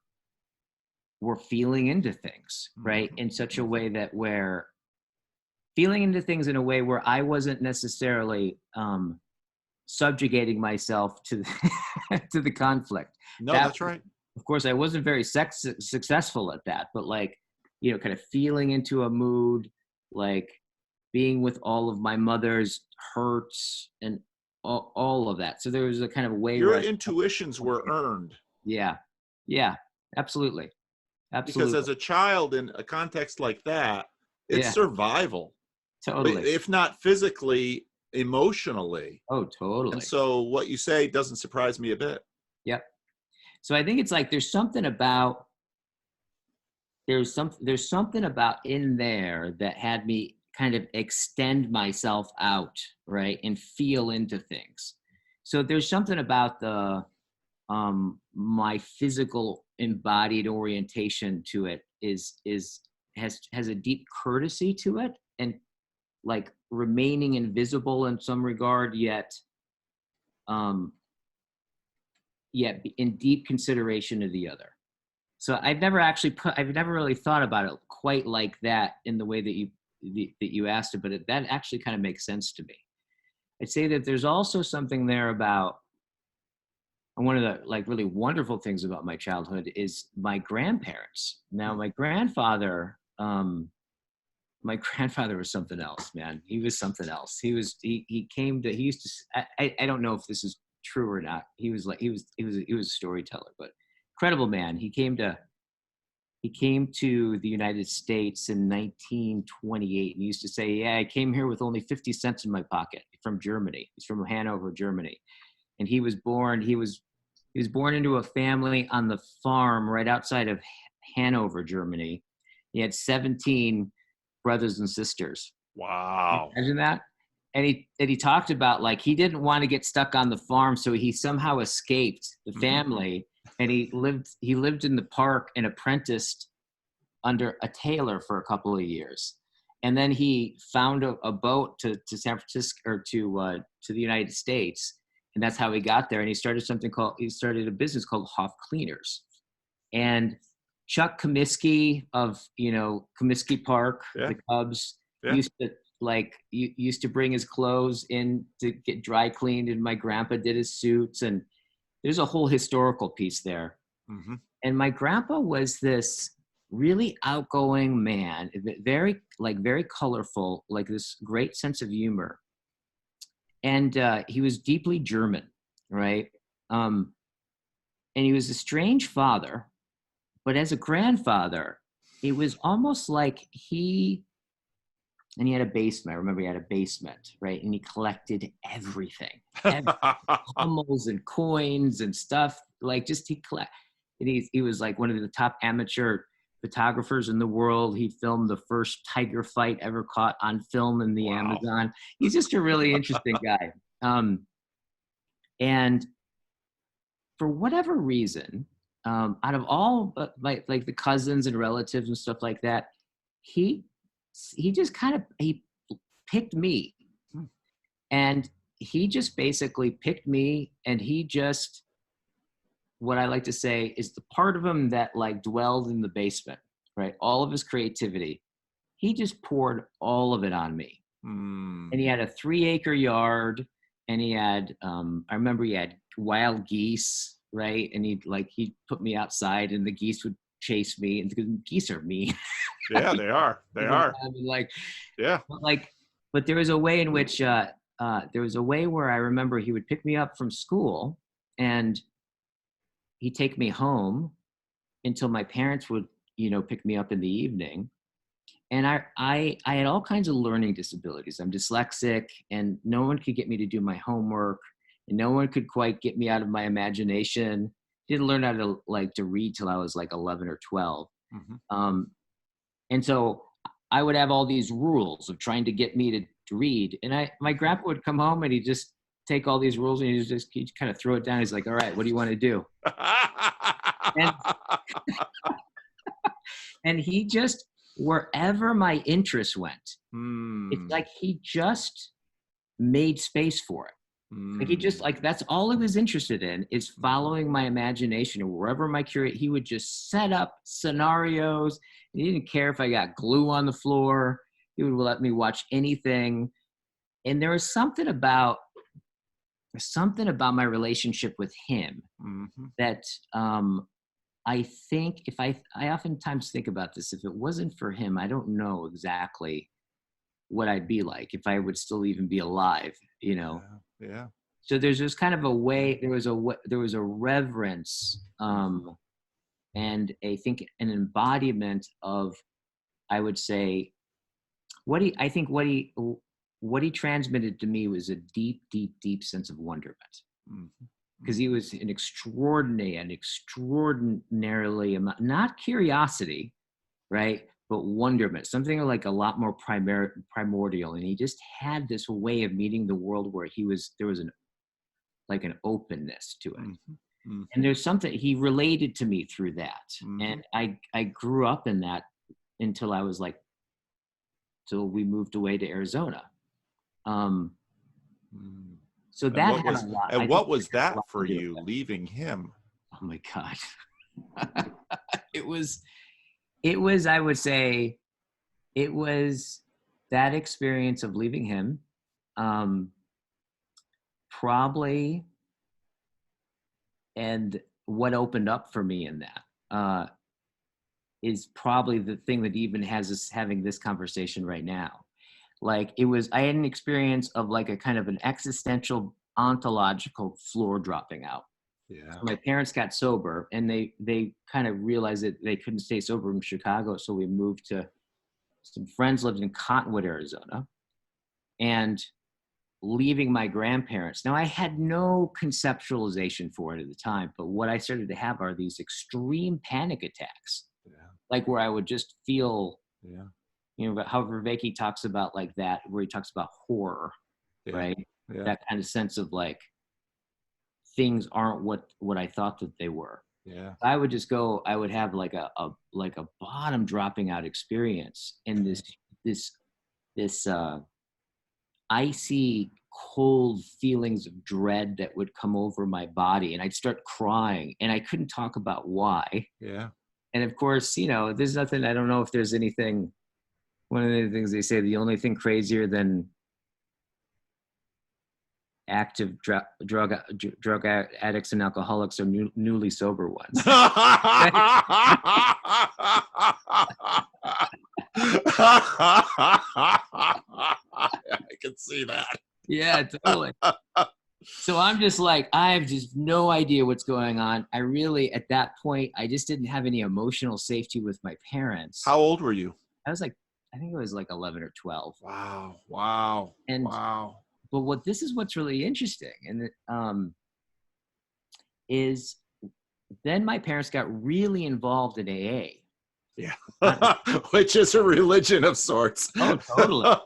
feeling into things, right? In such a way that feeling into things in a way where I wasn't necessarily subjugating myself to to the conflict. No, that's right. Of course, I wasn't very successful at that, but like, kind of feeling into a mood, like being with all of my mother's hurts and all of that. So there was a kind of way your intuitions were earned. Yeah, absolutely. Because as a child in a context like that, it's survival. Totally. If not physically, emotionally. Oh, totally. And so what you say doesn't surprise me a bit. Yep. So I think it's like there's something about in there that had me kind of extend myself out, right, and feel into things. So there's something about the my physical embodied orientation to it has a deep courtesy to it, and like remaining invisible in some regard, yet in deep consideration of the other. So I've never really thought about it quite like that in the way that you asked it, but that actually kind of makes sense to me. I'd say that there's also something there about, and one of the like really wonderful things about my childhood is my grandparents. Now, my grandfather was something else, man. He was something else. He used to, I don't know if this is true or not. He was a storyteller, but incredible man. He came to the United States in 1928, and he used to say, yeah, I came here with only 50 cents in my pocket from Germany. He's from Hanover, Germany. And he was born into a family on the farm right outside of Hanover, Germany. He had 17 brothers and sisters. Wow. Imagine that. And he talked about, like, he didn't want to get stuck on the farm, so he somehow escaped the family, and he lived in the park and apprenticed under a tailor for a couple of years. And then he found a boat to San Francisco, or to the United States. And that's how he got there. And he started a business called Hoff Cleaners. And Chuck Comiskey of, Comiskey Park, the Cubs, used to bring his clothes in to get dry cleaned, and my grandpa did his suits. And there's a whole historical piece there. Mm-hmm. And my grandpa was this really outgoing man, very colorful, like this great sense of humor. And he was deeply German, right? And he was a strange father, but as a grandfather, it was almost like he had a basement. I remember he had a basement, right? And he collected everything, pummels and coins and stuff. Like, and he was like one of the top amateur photographers in the world. He filmed the first tiger fight ever caught on film in the Amazon. He's just a really interesting guy. And for whatever reason, out of all like the cousins and relatives and stuff like that, he just he picked me. And he just basically picked me, and he just, what I like to say is the part of him that like dwelled in the basement, right? All of his creativity, he just poured all of it on me. And he had a 3-acre yard, and he had, I remember he had wild geese, right? And he'd put me outside, and the geese would chase me, and because geese are mean. Yeah, they are. They are. But there was a way in which, where I remember he would pick me up from school, and he'd take me home until my parents would, pick me up in the evening. And I had all kinds of learning disabilities. I'm dyslexic, and no one could get me to do my homework, and no one could quite get me out of my imagination. Didn't learn how to read till I was like 11 or 12. Mm-hmm. And so I would have all these rules of trying to get me to read. And my grandpa would come home, and he'd just take all these rules, and he'd kind of throw it down. He's like, all right, what do you want to do? And he just, wherever my interest went, it's like he just made space for it. Like he just, like, that's all he was interested in, is following my imagination, or wherever he would just set up scenarios. He didn't care if I got glue on the floor. He would let me watch anything. And there was something about my relationship with him that I think I oftentimes think about this. If it wasn't for him, I don't know exactly what I'd be like, if I would still even be alive, Yeah. So there's this kind of a way, there was a reverence, and I think an embodiment of, I would say, what he transmitted to me was a deep, deep, deep sense of wonderment. Because he was an extraordinarily, not curiosity, right? but wonderment, something like a lot more primordial. And he just had this way of meeting the world where there was an openness to it. Mm-hmm. And there's something, he related to me through that. Mm-hmm. And I grew up in that until we moved away to Arizona. So that had a lot. And what was that for you, leaving him? Oh my God. It was, I would say, it was that experience of leaving him, probably, and what opened up for me in that is probably the thing that even has us having this conversation right now. Like I had an experience of like a kind of an existential ontological floor dropping out. Yeah. So my parents got sober, and they kind of realized that they couldn't stay sober in Chicago. So we moved to, some friends lived in Cottonwood, Arizona, and leaving my grandparents. Now I had no conceptualization for it at the time, but what I started to have are these extreme panic attacks. Yeah. Like where I would just feel, yeah. You know, how Vervaeke talks about like that, where he talks about horror, Yeah. right? Yeah. That kind of sense of like, things aren't what I thought that they were. Yeah. I would just go, I would have like a bottom dropping out experience, and this icy cold feelings of dread that would come over my body, and I'd start crying, and I couldn't talk about why. Yeah. And of course, you know, there's nothing, I don't know if there's anything, one of the things they say, the only thing crazier than active drug addicts and alcoholics are newly sober ones. I can see that. Yeah, totally. So I'm just like, I have just no idea what's going on. I really, at that point, I just didn't have any emotional safety with my parents. How old were you? I was like, I think it was like 11 or 12. Wow. And wow. But this is what's really interesting, and is then my parents got really involved in AA. Yeah, which is a religion of sorts. Oh, totally.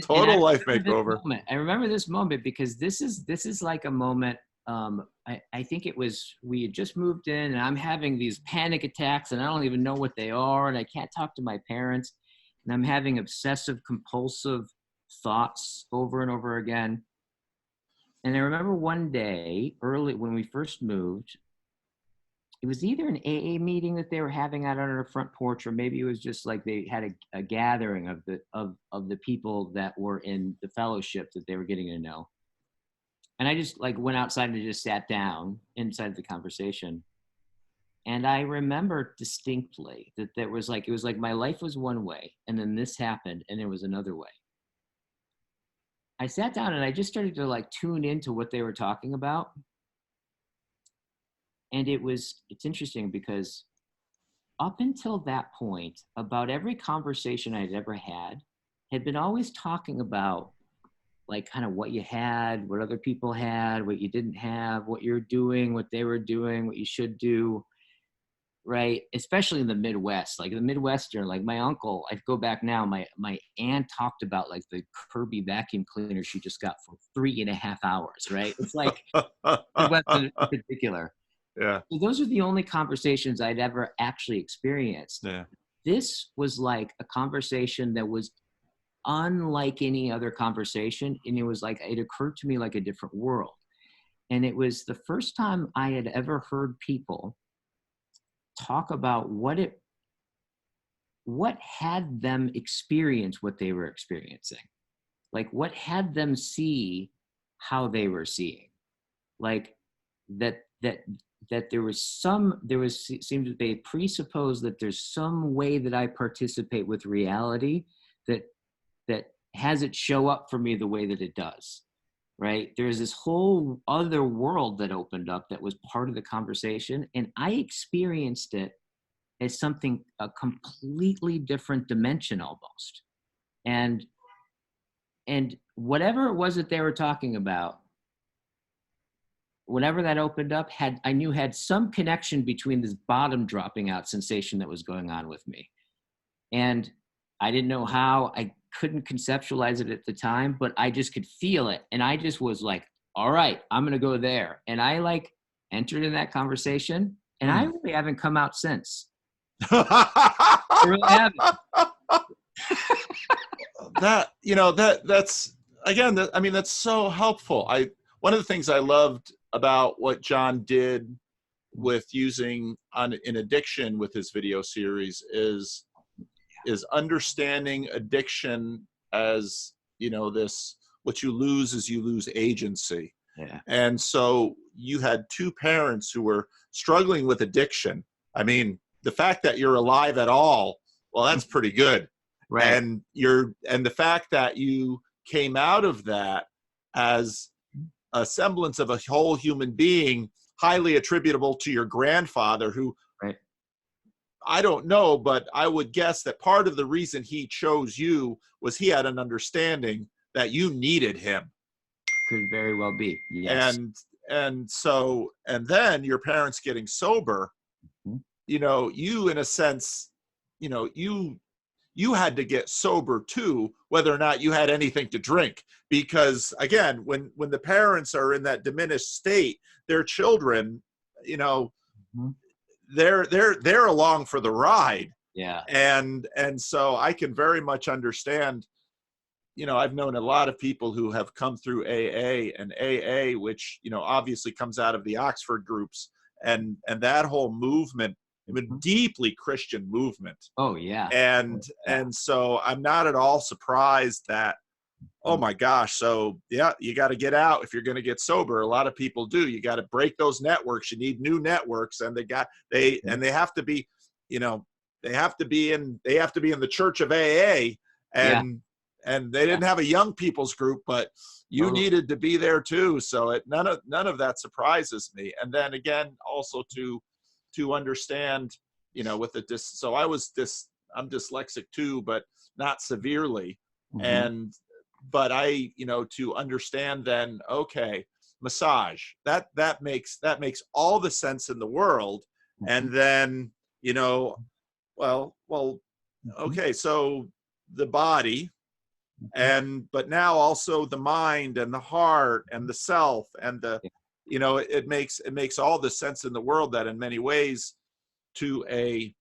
Total life makeover. I remember this moment because this is like a moment. I think it was, we had just moved in, and I'm having these panic attacks, and I don't even know what they are, and I can't talk to my parents, and I'm having obsessive compulsive thoughts over and over again. And I remember one day early when we first moved, it was either an AA meeting that they were having out on our front porch, or maybe it was just like they had a gathering of the people that were in the fellowship that they were getting to know. And I just like went outside and just sat down inside the conversation. And I remember distinctly that it was like my life was one way, and then this happened, and it was another way. I sat down and I just started to like tune into what they were talking about. And it's interesting because up until that point, about every conversation I'd ever had been always talking about like kind of what you had, what other people had, what you didn't have, what you're doing, what they were doing, what you should do. Right, especially in the Midwest, like the Midwestern, like my uncle, I go back now, my aunt talked about like the Kirby vacuum cleaner she just got for 3.5 hours, right? It's like Midwestern in particular. Yeah. So those are the only conversations I'd ever actually experienced. Yeah. This was like a conversation that was unlike any other conversation, and it was like, it occurred to me like a different world. And it was the first time I had ever heard people talk about what had them experience what they were experiencing, like what had them see how they were seeing, like that seems that they presuppose that there's some way that I participate with reality that has it show up for me the way that it does. Right? There's this whole other world that opened up that was part of the conversation, and I experienced it as something, a completely different dimension almost. And whatever it was that they were talking about, whenever that opened up, I knew had some connection between this bottom dropping out sensation that was going on with me. And I didn't know how. I couldn't conceptualize it at the time, but I just could feel it. And I just was like, all right, I'm going to go there. And I like entered in that conversation, and I really haven't come out since. I really haven't. That's again, I mean, that's so helpful. One of the things I loved about what John did with using in addiction with his video series is understanding addiction as, this, what you lose is you lose agency. Yeah. And so you had two parents who were struggling with addiction. I mean, the fact that you're alive at all, well, that's pretty good. Right. And the fact that you came out of that as a semblance of a whole human being, highly attributable to your grandfather, who, right, I don't know, but I would guess that part of the reason he chose you was he had an understanding that you needed him. Could very well be. Yes. And then your parents getting sober, you, in a sense, you had to get sober too, whether or not you had anything to drink. Because again, when the parents are in that diminished state, their children, they're along for the ride. Yeah. And so I can very much understand, I've known a lot of people who have come through and AA, which, obviously comes out of the Oxford groups and that whole movement, a deeply Christian movement. Oh yeah. And so I'm not at all surprised that, oh my gosh, so yeah, you got to get out if you're going to get sober. A lot of people do. You got to break those networks. You need new networks, and they have to be, they have to be in the church of AA, and they didn't have a young people's group, but you needed to be there too. So none of that surprises me. And then again, also to understand, with so I'm dyslexic too, but not severely. But to understand then, okay, massage, that makes all the sense in the world. And then, okay, so the body, but now also the mind and the heart and the self and the, it makes all the sense in the world that in many ways in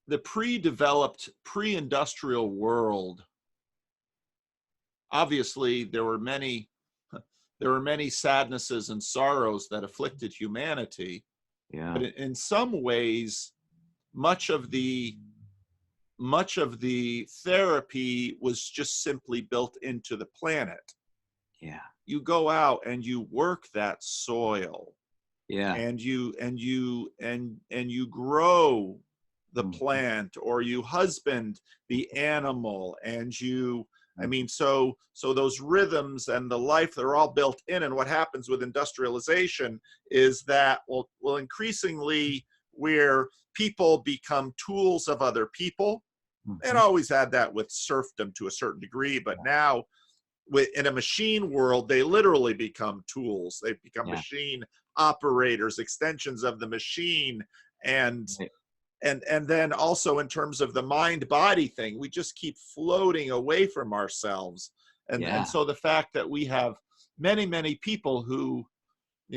the pre-developed, pre-industrial world, obviously there were many sadnesses and sorrows that afflicted humanity. Yeah. But in some ways, much of the therapy was just simply built into the planet. Yeah. You go out and you work that soil. Yeah. And you grow the plant, or you husband the animal, and so those rhythms and the life, they're all built in. And what happens with industrialization is that well increasingly where people become tools of other people. And always had that with serfdom to a certain degree, but now in a machine world, they literally become tools. They become machine operators, extensions of the machine. And then also in terms of the mind-body thing, we just keep floating away from ourselves. And so the fact that we have many, many people who,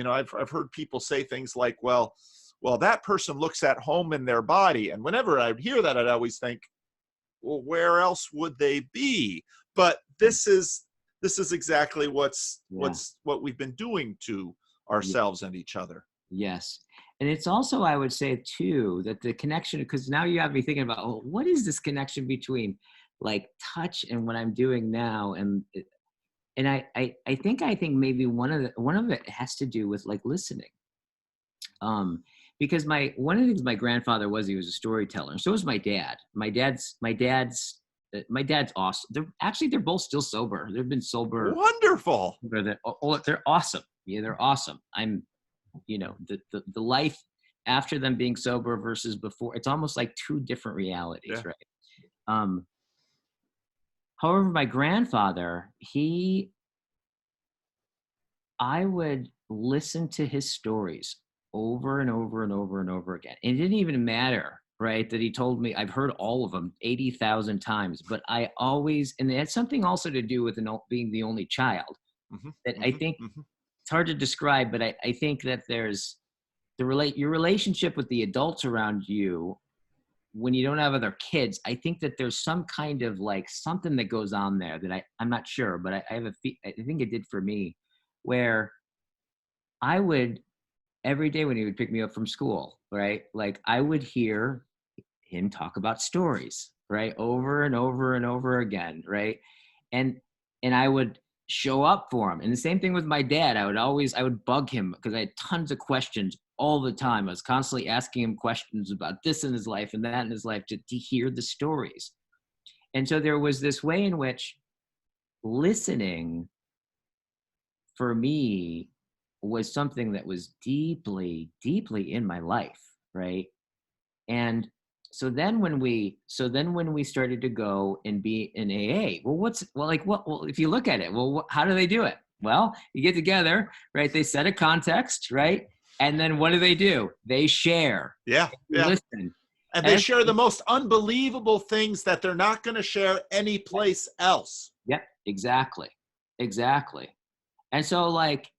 I've heard people say things like, well, that person looks at home in their body. And whenever I hear that, I'd always think, well, where else would they be? But this is exactly what we've been doing to ourselves and each other. Yes. And it's also, I would say too, that the connection, because now you have me thinking about, what is this connection between like touch and what I'm doing now? And I think maybe one of it has to do with like listening. Because one of the things my grandfather was, he was a storyteller. So was my dad. My dad's awesome. They're both still sober. They've been sober. Wonderful. They're awesome. Yeah, they're awesome. I'm, the life after them being sober versus before, it's almost like two different realities, right? However, my grandfather, I would listen to his stories over and over and over and over again. And it didn't even matter, right, that he told me. I've heard all of them 80,000 times, but I always, and it had something also to do with being the only child, that I think it's hard to describe, but I think that there's your relationship with the adults around you when you don't have other kids. I think that there's some kind of like something that goes on there that I'm not sure, but I think it did for me, where I would, every day when he would pick me up from school, right, like I would hear him talk about stories, right, over and over and over again, right, and I would show up for him. And the same thing with my dad. I would bug him because I had tons of questions all the time. I was constantly asking him questions about this in his life and that in his life to hear the stories. And so there was this way in which listening for me was something that was deeply, deeply in my life, right? And so then when we started to go and be in AA, well, if you look at it, well, how do they do it? Well, you get together, right? They set a context, right? And then what do? They share. Yeah. Listen. And they share the most unbelievable things that they're not going to share anyplace else. Yep, exactly. And so like,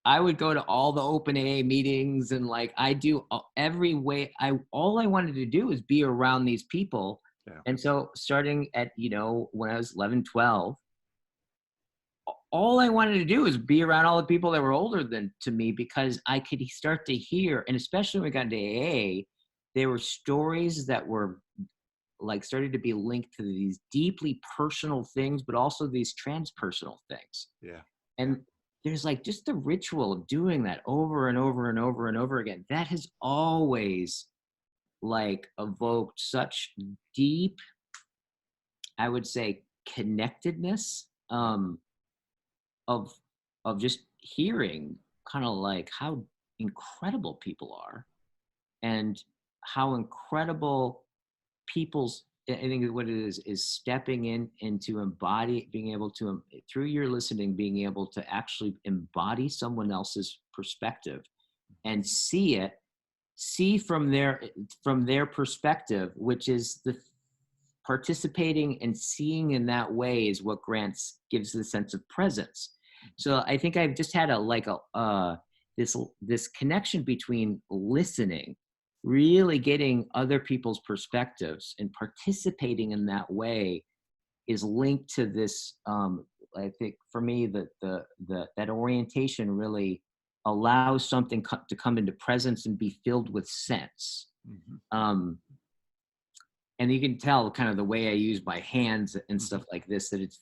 I would go to all the open AA meetings, and like I do every way. All I wanted to do was be around these people. Yeah. And so starting at, when I was 11, 12, all I wanted to do was be around all the people that were older than to me, because I could start to hear, and especially when we got into AA, there were stories that were like started to be linked to these deeply personal things, but also these transpersonal things. Yeah. And there's like just the ritual of doing that over and over and over and over again. That has always like evoked such deep, I would say, connectedness of just hearing kind of like how incredible people are, and how incredible I think what it is stepping into embody, being able to, through your listening, being able to actually embody someone else's perspective and see from their perspective, which is the participating and seeing in that way is what gives the sense of presence. So I think I've just had this connection between listening, really getting other people's perspectives and participating in that way is linked to this. I think for me that orientation really allows something to come into presence and be filled with sense. And you can tell kind of the way I use my hands and stuff like this, that it's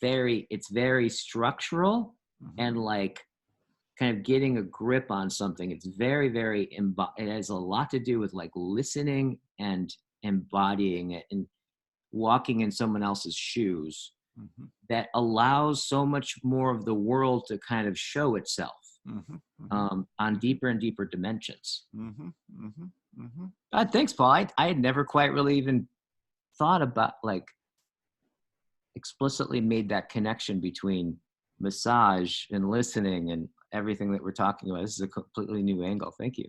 very structural and like kind of getting a grip on something. It's very, very, it has a lot to do with like listening and embodying it and walking in someone else's shoes that allows so much more of the world to kind of show itself on deeper and deeper dimensions. Thanks, Paul. I had never quite really even thought about, like, explicitly made that connection between massage and listening and everything that we're talking about. This is a completely new angle. Thank you.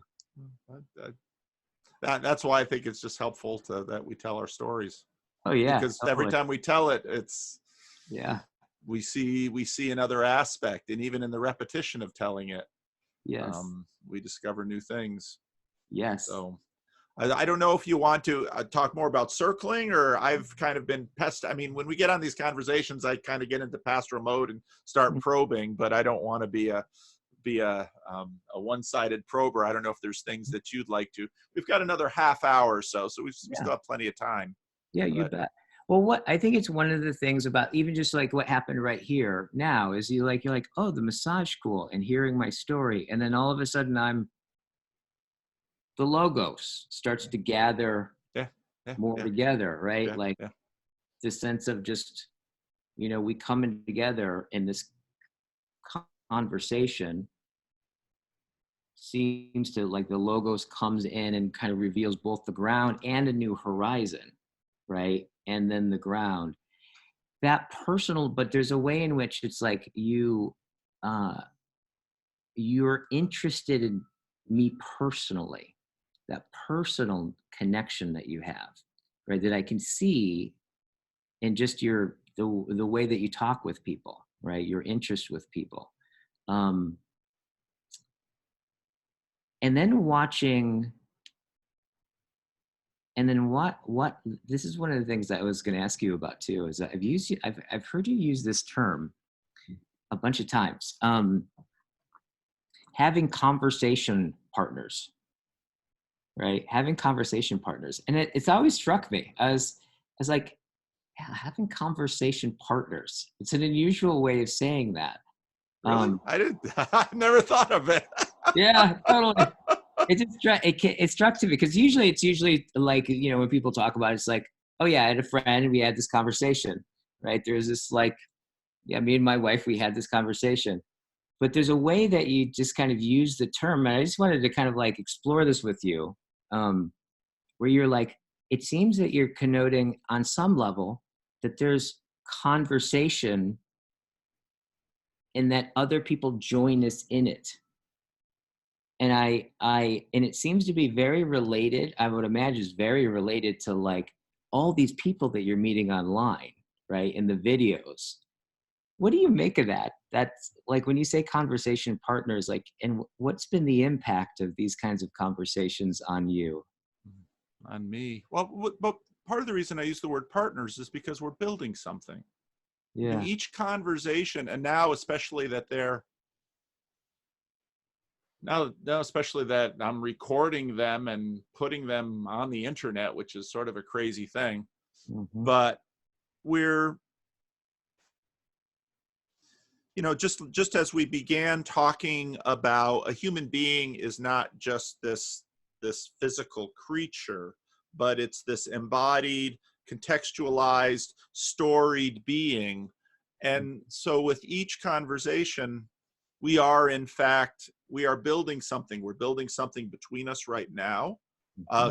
That's why I think it's just helpful that we tell our stories. Oh yeah, because totally. Every time we tell it, we see another aspect, and even in the repetition of telling it, we discover new things. Yes. So I don't know if you want to talk more about circling, or I've kind of been I mean, when we get on these conversations, I kind of get into pastoral mode and start probing, but I don't want to be a one-sided prober. I don't know if there's things that you'd like to. We've got another half hour or so we still have plenty of time. Yeah, you bet. Well, I think it's one of the things about even just like what happened right here now is you're like, oh, the massage school, and hearing my story, and then all of a sudden the logos starts to gather more together, right? The sense of just, we coming together in this conversation seems to, like, the logos comes in and kind of reveals both the ground and a new horizon, right? And then the ground, that personal, but there's a way in which it's like you're interested in me personally, that personal connection that you have, right? That I can see in just the way that you talk with people, right? Your interest with people. And then watching, and then what this is one of the things that I was going to ask you about too, is that I've heard you use this term a bunch of times, having conversation partners, right? Having conversation partners. And it's always struck me as like, yeah, having conversation partners. It's an unusual way of saying that. Really? I never thought of it. Yeah, totally. It struck to me because it's usually like, when people talk about it, it's like, oh yeah, I had a friend and we had this conversation, right? There's this like, yeah, me and my wife, we had this conversation. But there's a way that you just kind of use the term, and I just wanted to kind of like explore this with you, where you're like, it seems that you're connoting on some level that there's conversation and that other people join us in it. And and it seems to be very related, I would imagine is very related to like all these people that you're meeting online, right? In the videos. What do you make of that? That's like when you say conversation partners, like, and what's been the impact of these kinds of conversations on you? On me? Well, but part of the reason I use the word partners is because we're building something. Yeah. I mean, each conversation, and now especially that especially that I'm recording them and putting them on the internet, which is sort of a crazy thing. Mm-hmm. But we're, just as we began talking about a human being is not just this physical creature, but it's this embodied, contextualized, storied being. And so with each conversation, we are building something. We're building something between us right now.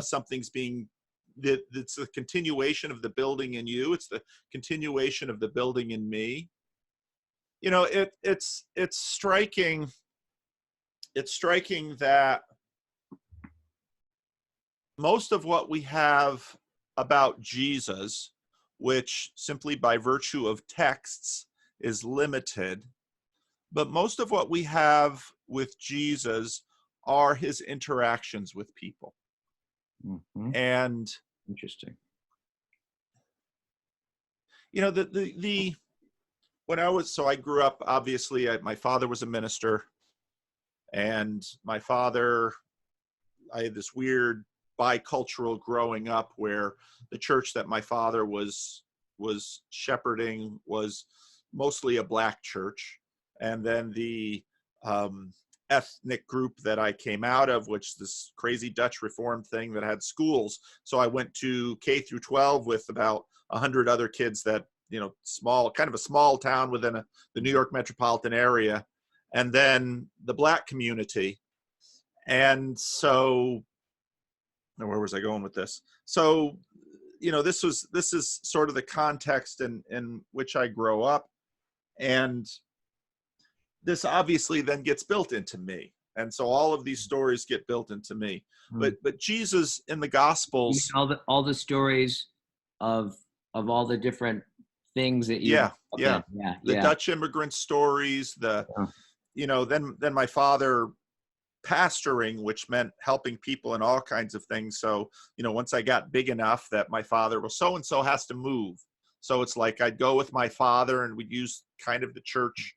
Something's it's the continuation of the building in you. It's the continuation of the building in me. It's striking. It's striking that most of what we have about Jesus, which simply by virtue of texts is limited, but most of what we have with Jesus are his interactions with people. Mm-hmm. And interesting. I grew up, obviously, my father was a minister, and I had this weird bicultural growing up where the church that my father was shepherding was mostly a Black church. And then the ethnic group that I came out of, which this crazy Dutch Reformed thing that had schools. So I went to K through 12 with about 100 other kids that, kind of a small town within the New York metropolitan area. And then the Black community. And so, where was I going with this? So, this is sort of the context in which I grow up. And this obviously then gets built into me. And so all of these stories get built into me. Mm. But Jesus in the Gospels, all the stories of all the different things that you the Dutch immigrant stories, then my father pastoring, which meant helping people in all kinds of things. So, once I got big enough that my father was so-and-so has to move. So it's like I'd go with my father and we'd use kind of the church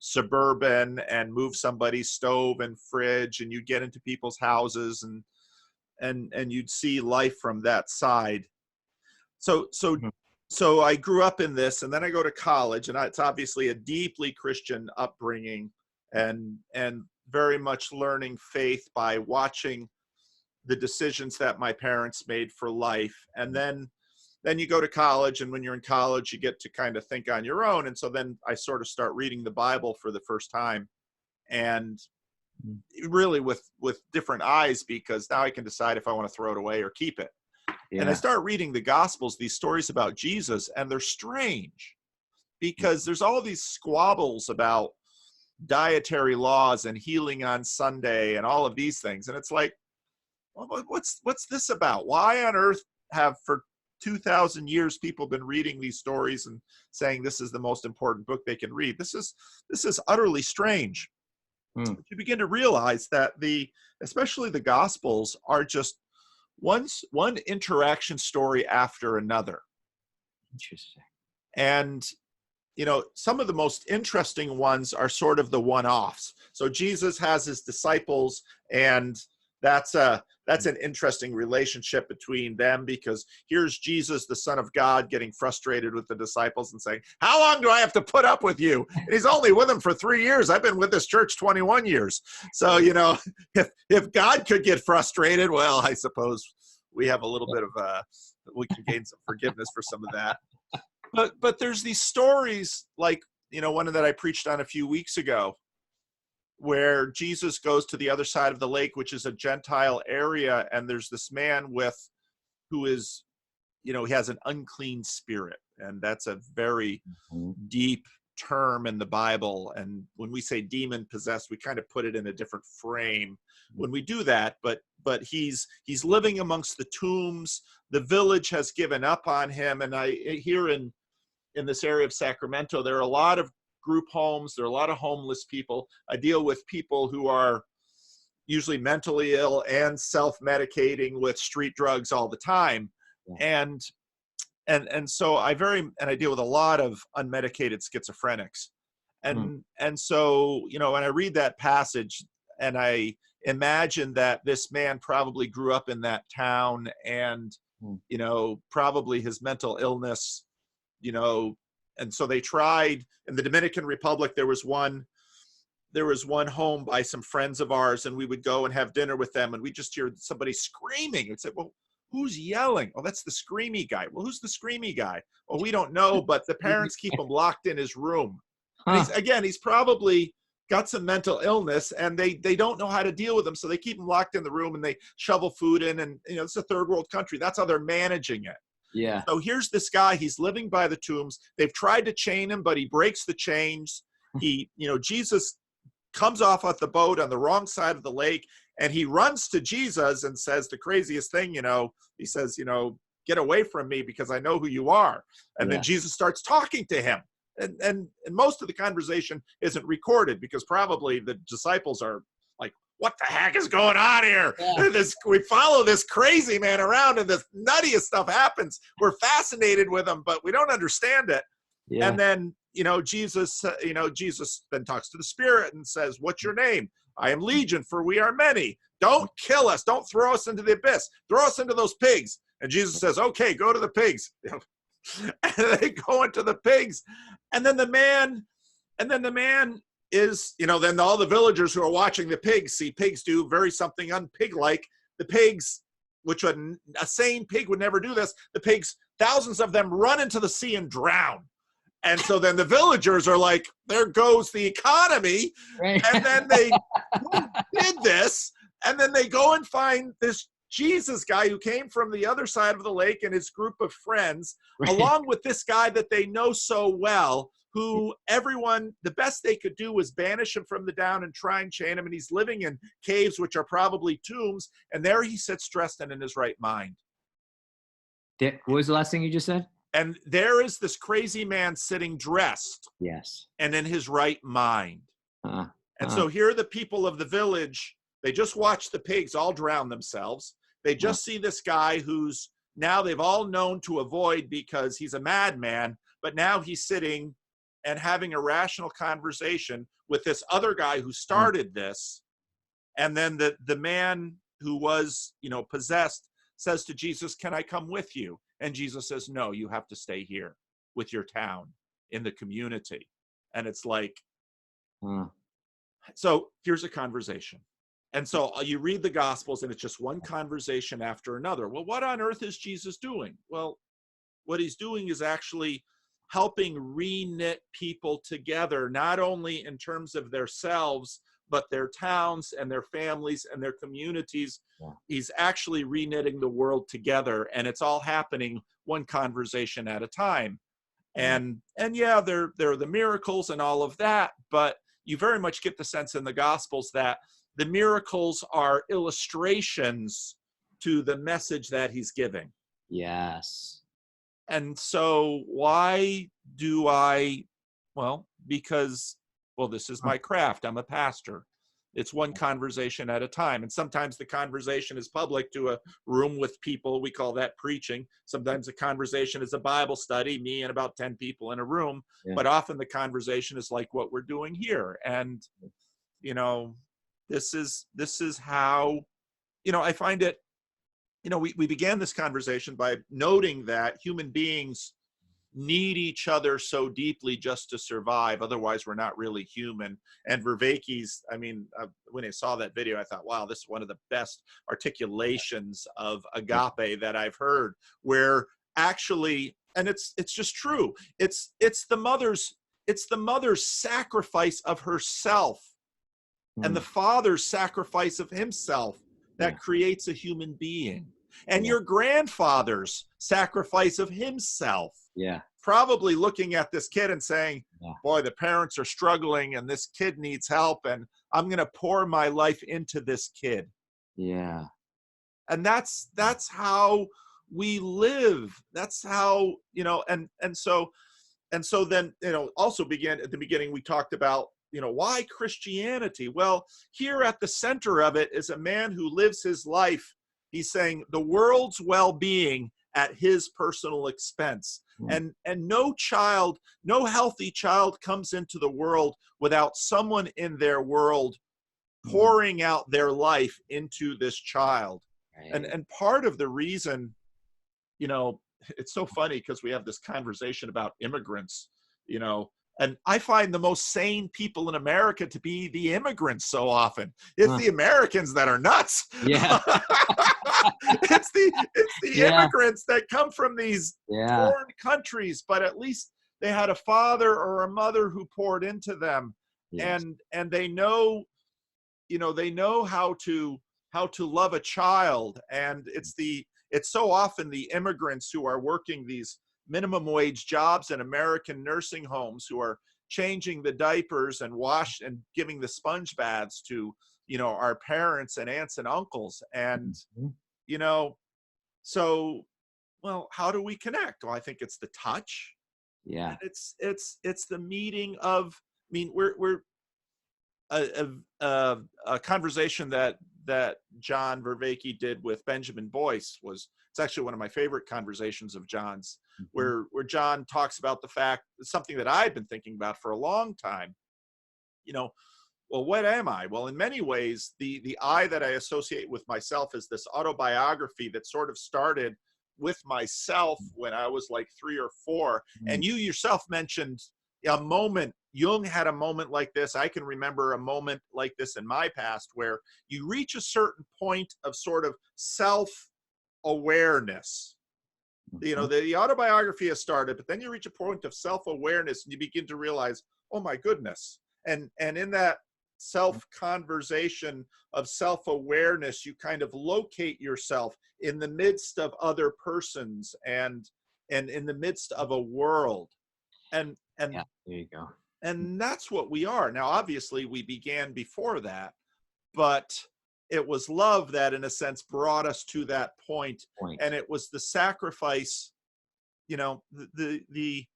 Suburban and move somebody's stove and fridge, and you'd get into people's houses and you'd see life from that side. So I grew up in this, and then I go to college, and it's obviously a deeply Christian upbringing and very much learning faith by watching the decisions that my parents made for life. And then you go to college, and when you're in college, you get to kind of think on your own. And so then I sort of start reading the Bible for the first time, and really with different eyes, because now I can decide if I want to throw it away or keep it. Yeah. And I start reading the Gospels, these stories about Jesus, and they're strange because there's all these squabbles about dietary laws and healing on Sunday and all of these things. And it's like, well, what's this about? Why on earth have for 2,000 years people been reading these stories and saying this is the most important book they can read? This is utterly strange. You begin to realize that especially the Gospels are just one interaction story after another. Interesting. And some of the most interesting ones are sort of the one-offs. So Jesus has his disciples, and that's an interesting relationship between them, because here's Jesus, the Son of God, getting frustrated with the disciples and saying, how long do I have to put up with you? And he's only with them for 3 years. I've been with this church 21 years. So, if God could get frustrated, well, I suppose we have a little bit of we can gain some forgiveness for some of that. But there's these stories like, one that I preached on a few weeks ago, where Jesus goes to the other side of the lake, which is a Gentile area. And there's this man who is, he has an unclean spirit. And that's a very deep term in the Bible. And when we say demon possessed, we kind of put it in a different frame when we do that. But he's living amongst the tombs. The village has given up on him. And here in this area of Sacramento, there are a lot of group homes. There are a lot of homeless people. I deal with people who are usually mentally ill and self-medicating with street drugs all the time. Yeah. And so I deal with a lot of unmedicated schizophrenics. And so, when I read that passage and I imagine that this man probably grew up in that town, and, probably his mental illness, and so they tried in the Dominican Republic. There was one home by some friends of ours, and we would go and have dinner with them, and we just hear somebody screaming. We'd say, well, who's yelling? Oh, that's the screamy guy. Well, who's the screamy guy? Well, we don't know, but the parents keep him locked in his room. And he's probably got some mental illness, and they don't know how to deal with him, so they keep him locked in the room, and they shovel food in, and it's a third world country. That's how they're managing it. Yeah. So here's this guy, he's living by the tombs. They've tried to chain him, but he breaks the chains. Jesus comes off the boat on the wrong side of the lake, and he runs to Jesus and says the craziest thing, he says, get away from me because I know who you are. And then Jesus starts talking to him. And most of the conversation isn't recorded because probably the disciples are like, what the heck is going on here? Yeah. We follow this crazy man around, and this nuttiest stuff happens. We're fascinated with him, but we don't understand it. Yeah. And then, Jesus then talks to the spirit and says, what's your name? I am Legion, for we are many. Don't kill us. Don't throw us into the abyss. Throw us into those pigs. And Jesus says, okay, go to the pigs. And they go into the pigs. And then the man is, then all the villagers who are watching the pigs see pigs do something unpig-like. The pigs, which a sane pig would never do this, the pigs, thousands of them, run into the sea and drown. And so then the villagers are like, there goes the economy. Right. And then they did this, and then they go and find this Jesus guy who came from the other side of the lake and his group of friends, along with this guy that they know so well, who the best they could do was banish him from the down and try and chain him. And he's living in caves, which are probably tombs. And there he sits dressed and in his right mind. What was the last thing you just said? And there is this crazy man sitting dressed. Yes. And in his right mind. So here are the people of the village. They just watched the pigs all drown themselves. They just see this guy who's now they've all known to avoid because he's a madman. But now he's sitting and having a rational conversation with this other guy who started this. And then the man who was, possessed says to Jesus, can I come with you? And Jesus says, no, you have to stay here with your town in the community. And it's like, so here's a conversation. And so you read the Gospels and it's just one conversation after another. Well, what on earth is Jesus doing? Well, what he's doing is actually helping re-knit people together, not only in terms of themselves, but their towns and their families and their communities. Yeah. He's actually re-knitting the world together, and it's all happening one conversation at a time. And yeah, there are the miracles and all of that, but you very much get the sense in the Gospels that the miracles are illustrations to the message that he's giving. Yes. And so why do I, well, because, well, this is my craft. I'm a pastor. It's one conversation at a time. And sometimes the conversation is public to a room with people. We call that preaching. Sometimes the conversation is a Bible study, me and about 10 people in a room. Yeah. But often the conversation is like what we're doing here. And, you know, this is how, you know, I find it, you know, we began this conversation by noting that human beings need each other so deeply just to survive. Otherwise, we're not really human. And Vervaeke's, I mean, when I saw that video, I thought, wow, this is one of the best articulations of agape that I've heard, where actually, and it's just true. It's the mother's sacrifice of herself and the father's sacrifice of himself that creates a human being. And your grandfather's sacrifice of himself. Yeah. Probably looking at this kid and saying, boy, the parents are struggling and this kid needs help, and I'm going to pour my life into this kid. Yeah. And that's how we live. That's how, you know, and so then, you know, also began at the beginning, we talked about, you know, why Christianity? Well, here at the center of it is a man who lives his life. He's saying the world's well-being at his personal expense. And no child, no healthy child comes into the world without someone in their world pouring out their life into this child. Right. And part of the reason, you know, it's so funny because we have this conversation about immigrants, you know, and I find the most sane people in America to be the immigrants so often. It's the Americans that are nuts. Yeah. it's the immigrants that come from these foreign countries, but at least they had a father or a mother who poured into them. Yes. And they know, you know, they know how to love a child. And it's so often the immigrants who are working these minimum wage jobs in American nursing homes, who are changing the diapers and giving the sponge baths to, you know, our parents and aunts and uncles. And, you know, so, well, how do we connect? Well, I think it's the touch. Yeah. And it's the meeting of, I mean, we're a conversation that John Vervaeke did with Benjamin Boyce it's actually one of my favorite conversations of John's, where John talks about the fact, something that I've been thinking about for a long time, you know, well, what am I? Well, in many ways, the I that I associate with myself is this autobiography that sort of started with myself when I was like 3 or 4. And you yourself mentioned a moment, Jung had a moment like this. I can remember a moment like this in my past, where you reach a certain point of sort of self-awareness. You know, the autobiography has started, but then you reach a point of self-awareness and you begin to realize, oh my goodness. And in that self-conversation of self-awareness, you kind of locate yourself in the midst of other persons and in the midst of a world. And yeah, there you go. And that's what we are. Now, obviously, we began before that, but it was love that, in a sense, brought us to that point. And it was the sacrifice, you know, the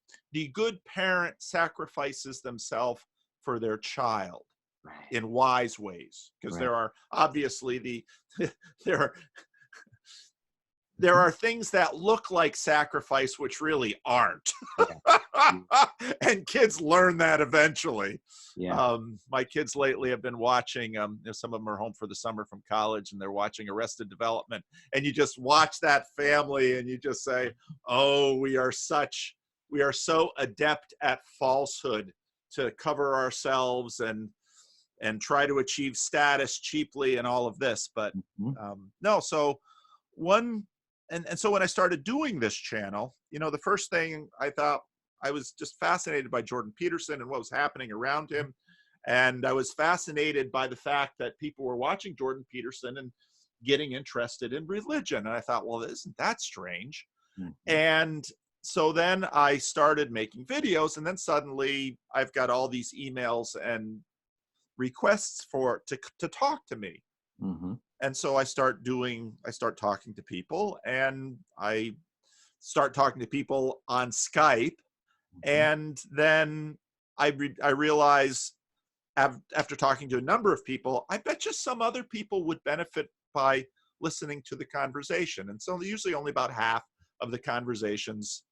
good parent sacrifices themselves for their child in wise ways, because there are obviously there are things that look like sacrifice which really aren't. And kids learn that eventually. My kids lately have been watching, some of them are home for the summer from college, and they're watching Arrested Development, and you just watch that family and you just say, oh, we are so adept at falsehood to cover ourselves and try to achieve status cheaply and all of this. But no, so so when I started doing this channel, you know, the first thing I thought, I was just fascinated by Jordan Peterson and what was happening around him. And I was fascinated by the fact that people were watching Jordan Peterson and getting interested in religion. And I thought, well, isn't that strange? And so then I started making videos, and then suddenly I've got all these emails and requests to talk to me. Mm-hmm. And so I start talking to people, and I start talking to people on Skype. And then I realize, after talking to a number of people, I bet you some other people would benefit by listening to the conversation. And so usually only about half of the conversations,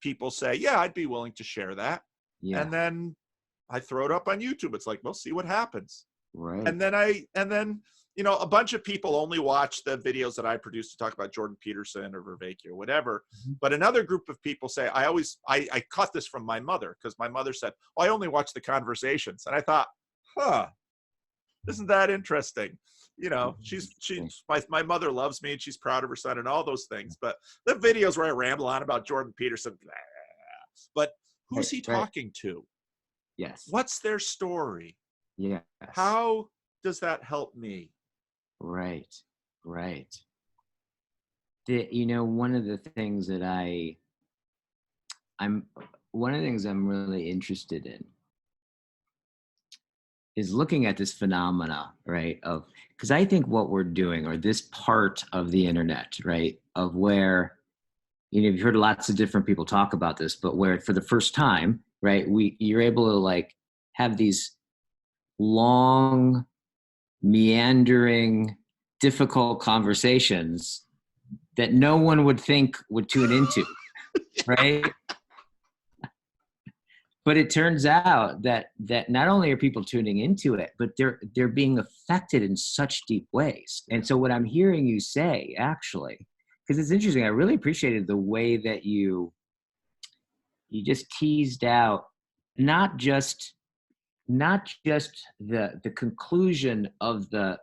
people say, yeah, I'd be willing to share that. Yeah. And then I throw it up on YouTube. It's like, we'll see what happens. Right. And then a bunch of people only watch the videos that I produce to talk about Jordan Peterson or Vervaeke or whatever. But another group of people say, I caught this from my mother, because my mother said, I only watch the conversations. And I thought, isn't that interesting? My mother loves me, and she's proud of her son and all those things. But the videos where I ramble on about Jordan Peterson, but who's he talking to? Yes. What's their story? Yes. How does that help me? Right. One of the things that I'm really interested in is looking at this phenomena, right? Because I think what we're doing, or this part of the internet, right, of where, you've heard lots of different people talk about this, but where for the first time, right, you're able to like have these long, meandering, difficult conversations that no one would think would tune into, right? But it turns out that not only are people tuning into it, but they're being affected in such deep ways. And so what I'm hearing you say, actually, because it's interesting, I really appreciated the way that you just teased out not just the conclusion of the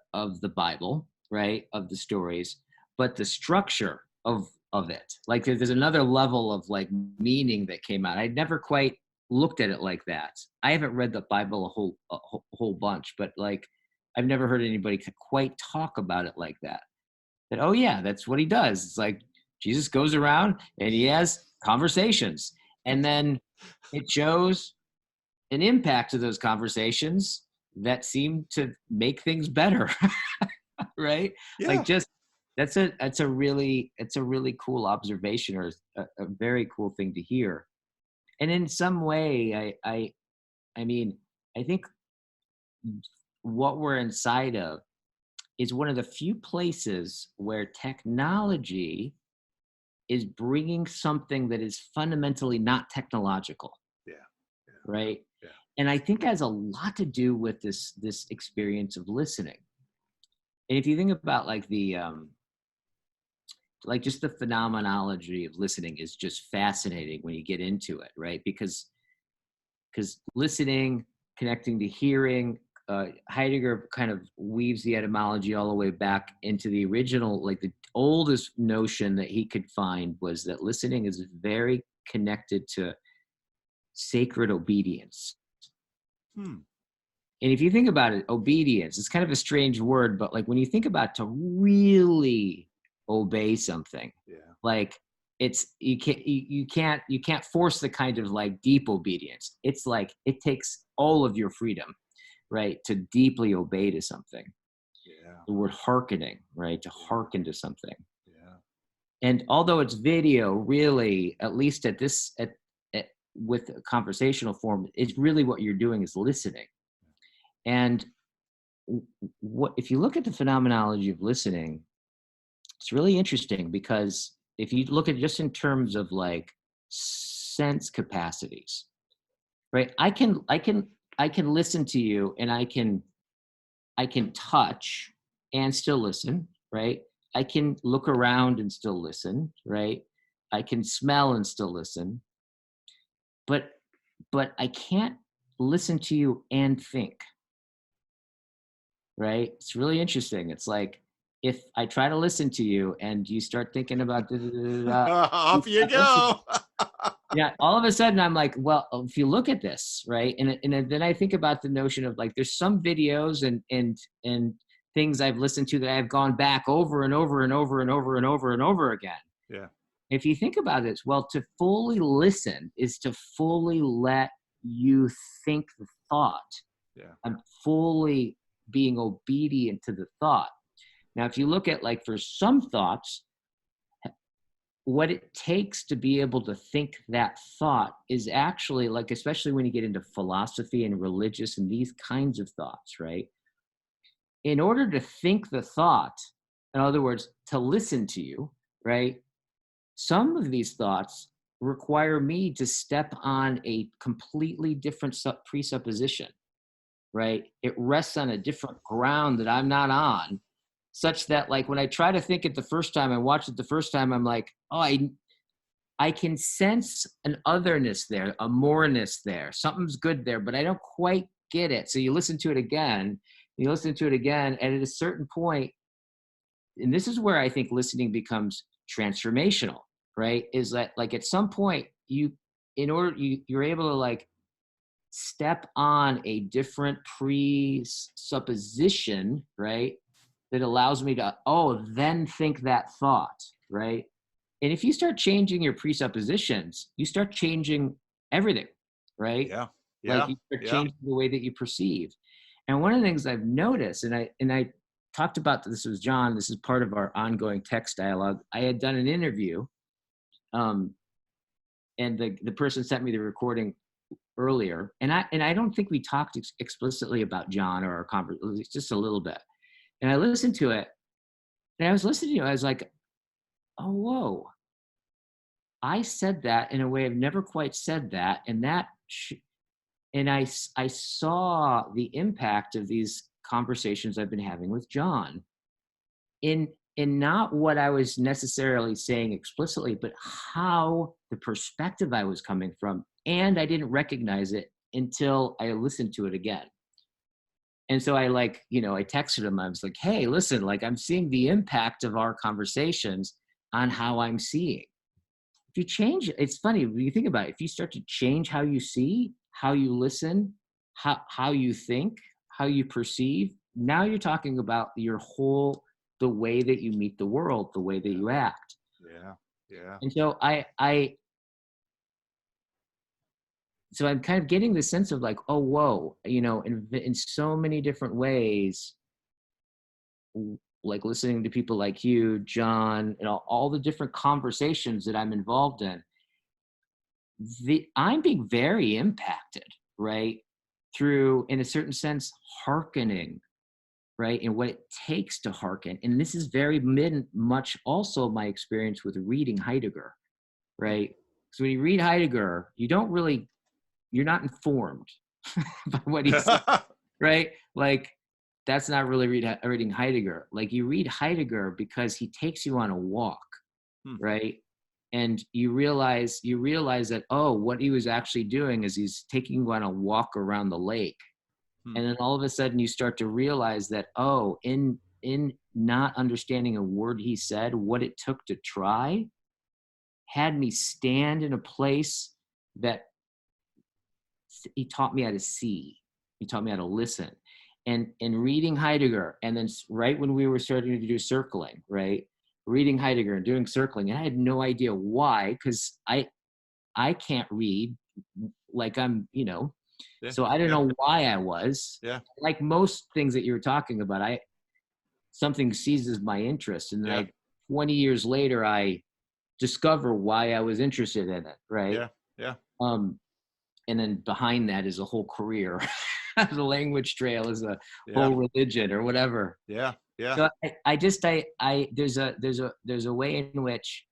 Bible, right, of the stories, but the structure of it. Like there's another level of like meaning that came out. I'd never quite looked at it like that. I haven't read the Bible a whole bunch, but like I've never heard anybody quite talk about it like that. That, oh yeah, that's what he does. It's like Jesus goes around and he has conversations, and then it shows an impact of those conversations that seem to make things better. Right? Yeah. Like just that's a really cool observation, or a very cool thing to hear. And in some way, I mean, I think what we're inside of is one of the few places where technology is bringing something that is fundamentally not technological. Yeah. Right. Yeah. And I think it has a lot to do with this experience of listening. And if you think about like just the phenomenology of listening is just fascinating when you get into it, right? Because listening, connecting to hearing, Heidegger kind of weaves the etymology all the way back into the original, like the oldest notion that he could find was that listening is very connected to sacred obedience. And if you think about it, obedience, it's kind of a strange word, but like when you think about to really obey something, like you can't force the kind of like deep obedience. It's like it takes all of your freedom, right, to deeply obey to something. The word hearkening, right, to hearken to something. And although it's video, really, at least with a conversational form, it's really what you're doing is listening. And if you look at the phenomenology of listening, it's really interesting, because if you look at just in terms of like sense capacities, right? I can listen to you, and I can touch and still listen, right? I can look around and still listen, right? I can smell and still listen. But I can't listen to you and think. Right? It's really interesting. It's like if I try to listen to you and you start thinking about off you go. Yeah, all of a sudden I'm like, well, if you look at this, right? And then I think about the notion of like there's some videos and things I've listened to that I've gone back over and over and over and over and over and over again. Yeah. If you think about it, well, to fully listen is to fully let you think the thought Yeah. I'm fully being obedient to the thought. Now, if you look at, like, for some thoughts, what it takes to be able to think that thought is actually, like, especially when you get into philosophy and religious and these kinds of thoughts, right? In order to think the thought, in other words, to listen to you, right? Some of these thoughts require me to step on a completely different presupposition, right? It rests on a different ground that I'm not on, such that, like, when I try to think it the first time, I watch it the first time, I'm like, oh, I can sense an otherness there, a moreness there, something's good there, but I don't quite get it. So you listen to it again, and at a certain point, and this is where I think listening becomes transformational, right? Is that, like, at some point you're able to, like, step on a different presupposition, right? That allows me to, then think that thought, right? And if you start changing your presuppositions, you start changing everything, right? Yeah. Like, Yeah. you start Yeah. changing the way that you perceive. And one of the things I've noticed, and I talked about this with John, this is part of our ongoing text dialogue. I had done an interview, and the person sent me the recording earlier, and I don't think we talked explicitly about John or our conversation, just a little bit. And I listened to it, and I was listening to it, I was like, oh, whoa, I said that in a way I've never quite said that, and and I saw the impact of these conversations I've been having with John in not what I was necessarily saying explicitly, but how the perspective I was coming from, and I didn't recognize it until I listened to it again. And so I texted him. I was like, hey, listen, like, I'm seeing the impact of our conversations on how I'm seeing. If you change, it's funny when you think about it, if you start to change how you see, how you listen, how you think, how you perceive, now you're talking about the way that you meet the world, the way that you act. Yeah. Yeah. And so so I'm kind of getting the sense of, like, oh, whoa, in so many different ways, like listening to people like you, John, and all the different conversations that I'm involved in, I'm being very impacted, right? Through, in a certain sense, hearkening, right? And what it takes to hearken. And this is very much also my experience with reading Heidegger, right? So when you read Heidegger, you're not informed by what he said, right? Like, that's not really reading Heidegger. Like, you read Heidegger because he takes you on a walk, right? And you realize that, what he was actually doing is he's taking you on a walk around the lake. And then all of a sudden you start to realize that, in not understanding a word he said, what it took to try had me stand in a place that he taught me how to see. He taught me how to listen. And reading Heidegger, and then right when we were starting to do circling, right? Reading Heidegger and doing circling, and I had no idea why, because I can't read, like, I'm, so I don't know why I was. Yeah. Like most things that you were talking about, something seizes my interest, and then 20 years later, I discover why I was interested in it, right? Yeah. Yeah. And then behind that is a whole career, as a language trail, as a whole religion or whatever. Yeah. Yeah. So there's a way in which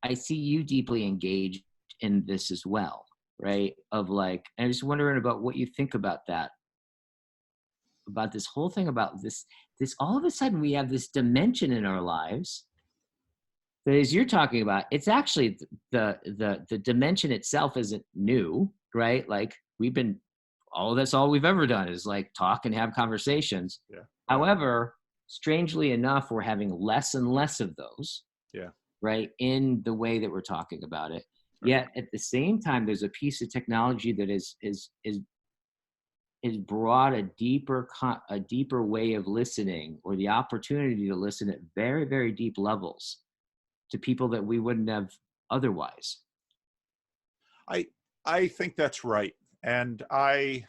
I see you deeply engaged in this as well, right? Of, like, I'm just wondering about what you think about that, about this whole thing, about this all of a sudden we have this dimension in our lives that, as you're talking about, it's actually the dimension itself isn't new, right? Like, that's all we've ever done is, like, talk and have conversations. Yeah. However, strangely enough, we're having less and less of those. Yeah. Right, in the way that we're talking about it. Yet at the same time, there's a piece of technology that is brought a deeper way of listening, or the opportunity to listen at very, very deep levels to people that we wouldn't have otherwise. I think that's right. And I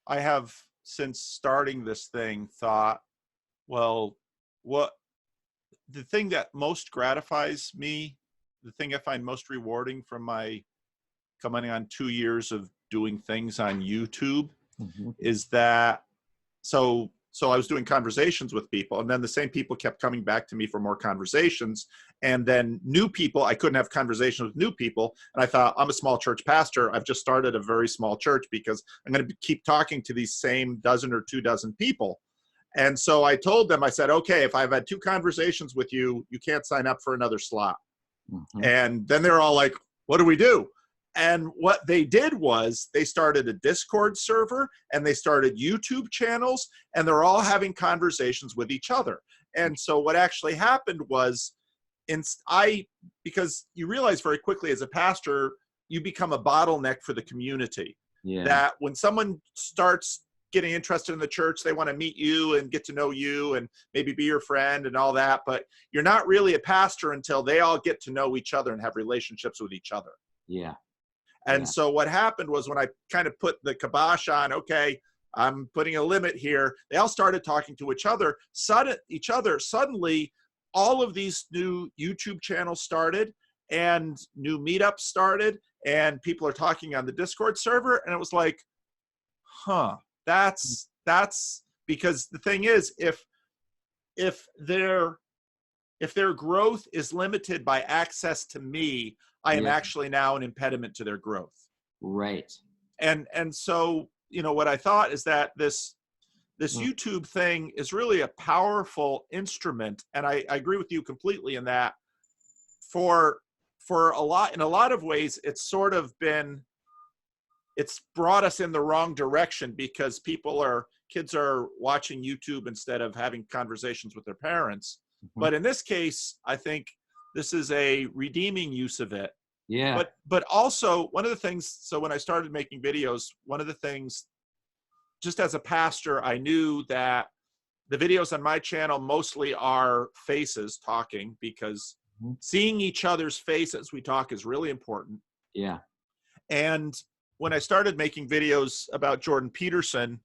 I have, since starting this thing, thought, well, what the thing that most gratifies me, the thing I find most rewarding from my coming on 2 years of doing things on YouTube is that, so I was doing conversations with people, and then the same people kept coming back to me for more conversations. And then new people, I couldn't have conversations with new people. And I thought, I'm a small church pastor. I've just started a very small church because I'm going to keep talking to these same dozen or 24 people. And so I told them, I said, okay, if I've had 2 conversations with you, you can't sign up for another slot. And then they're all like, what do we do? And what they did was they started a Discord server and they started YouTube channels, and they're all having conversations with each other. And so what actually happened was, because you realize very quickly as a pastor, you become a bottleneck for the community. Yeah. That when someone starts getting interested in the church, they want to meet you and get to know you and maybe be your friend and all that. But you're not really a pastor until they all get to know each other and have relationships with each other. Yeah. And so what happened was, when I kind of put the kibosh on, okay, I'm putting a limit here, they all started talking to each other. Suddenly, all of these new YouTube channels started, and new meetups started, and people are talking on the Discord server. And it was like, that's because the thing is, if their growth is limited by access to me, I am actually now an impediment to their growth. Right. And so, what I thought is that this YouTube thing is really a powerful instrument. And I agree with you completely in that in a lot of ways, it's brought us in the wrong direction, because kids are watching YouTube instead of having conversations with their parents. But in this case, I think this is a redeeming use of it. Yeah. But also, one of the things, so when I started making videos, one of the things, just as a pastor, I knew that the videos on my channel mostly are faces talking, because seeing each other's face as we talk is really important. Yeah. And when I started making videos about Jordan Peterson,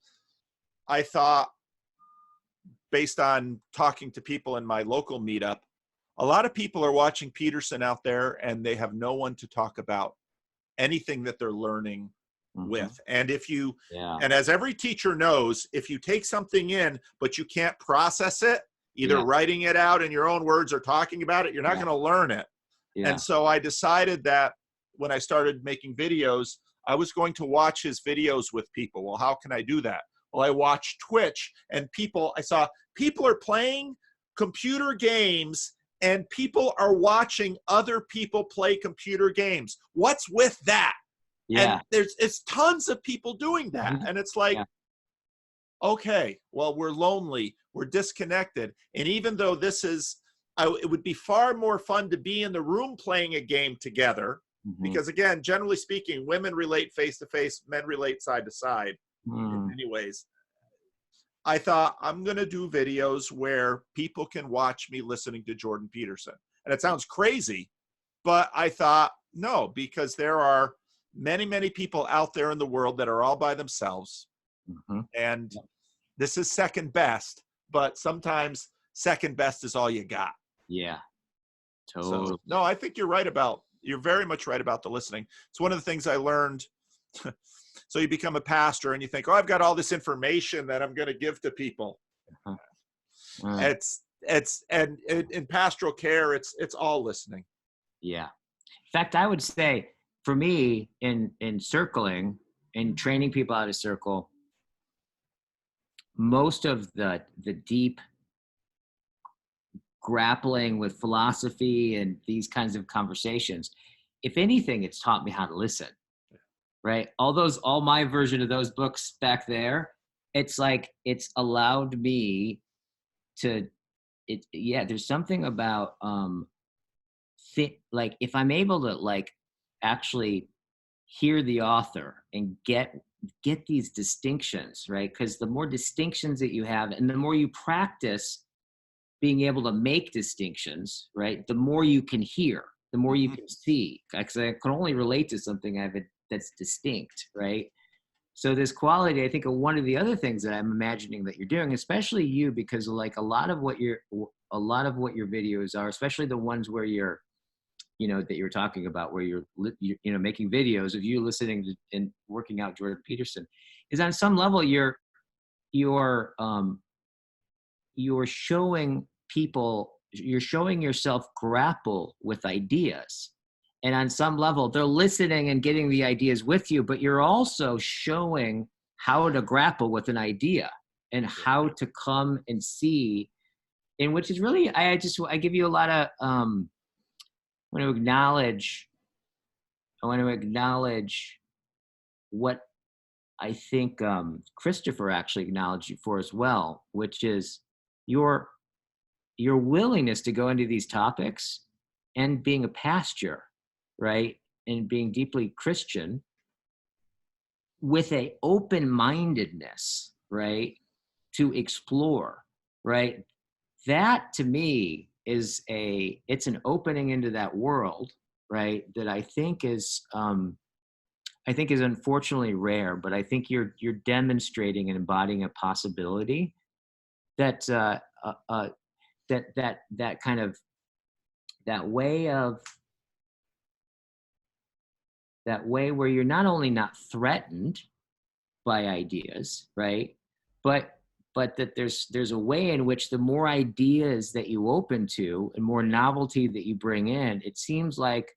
I thought, based on talking to people in my local meetup, a lot of people are watching Peterson out there and they have no one to talk about anything that they're learning with. And and as every teacher knows, if you take something in, but you can't process it, either writing it out in your own words or talking about it, you're not going to learn it. And so I decided that when I started making videos, I was going to watch his videos with people. Well, how can I do that? Well, I watched Twitch, and I saw people are playing computer games, and people are watching other people play computer games. What's with that? Yeah. And it's tons of people doing that. And it's like, okay, well, we're lonely, we're disconnected. And even though it would be far more fun to be in the room playing a game together, because again, generally speaking, women relate face to face, men relate side to side in many ways. I thought, I'm going to do videos where people can watch me listening to Jordan Peterson. And it sounds crazy, but I thought, no, because there are many, many people out there in the world that are all by themselves. And this is second best, but sometimes second best is all you got. Yeah. Totally. So, no, I think you're very much right about the listening. It's one of the things I learned. So you become a pastor and you think, oh, I've got all this information that I'm going to give to people. And in pastoral care, it's all listening. Yeah. In fact, I would say for me in circling and training people how to circle, most of the deep grappling with philosophy and these kinds of conversations, if anything, it's taught me how to listen. Right? All my version of those books back there, it's like, it's allowed me to, there's something about, like, if I'm able to like actually hear the author and get these distinctions, right? Because the more distinctions that you have and the more you practice being able to make distinctions, right? The more you can hear, the more you can see. Because I can only relate to something that's distinct, right? So this quality, I think, one of the other things that I'm imagining that you're doing, especially you, because like a lot of what your videos are, especially the ones where you're, that you're talking about, where you're making videos of you listening to and working out Jordan Peterson, is on some level you're showing people, you're showing yourself grapple with ideas. And on some level, they're listening and getting the ideas with you, but you're also showing how to grapple with an idea and how to come and see, and which is really, I give you a lot of, I want to acknowledge what I think Christopher actually acknowledged you for as well, which is your willingness to go into these topics and being a pastor, right? And being deeply Christian with a open-mindedness, right? To explore, right? That to me is it's an opening into that world, right? That I think is unfortunately rare, but I think you're demonstrating and embodying a possibility that that kind of that way where you're not only not threatened by ideas, right? But that there's a way in which the more ideas that you open to and more novelty that you bring in, it seems like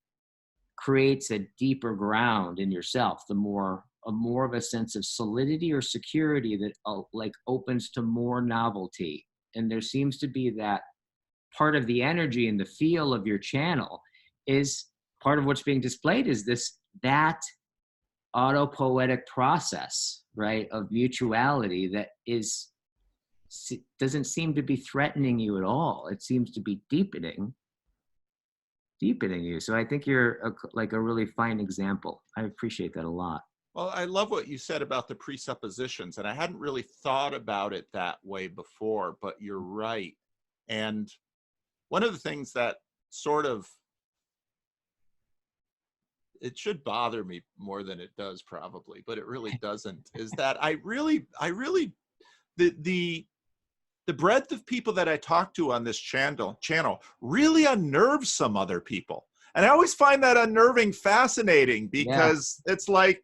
creates a deeper ground in yourself, more of a sense of solidity or security that like opens to more novelty. And there seems to be that part of the energy and the feel of your channel is part of what's being displayed is that autopoetic process, right, of mutuality that doesn't seem to be threatening you at all. It seems to be deepening you. So I think you're a really fine example. I appreciate that a lot. Well, I love what you said about the presuppositions, and I hadn't really thought about it that way before, but you're right. And one of the things that sort of, it should bother me more than it does probably, but it really doesn't, is that I really, the breadth of people that I talk to on this channel really unnerves some other people. And I always find that unnerving fascinating because it's like,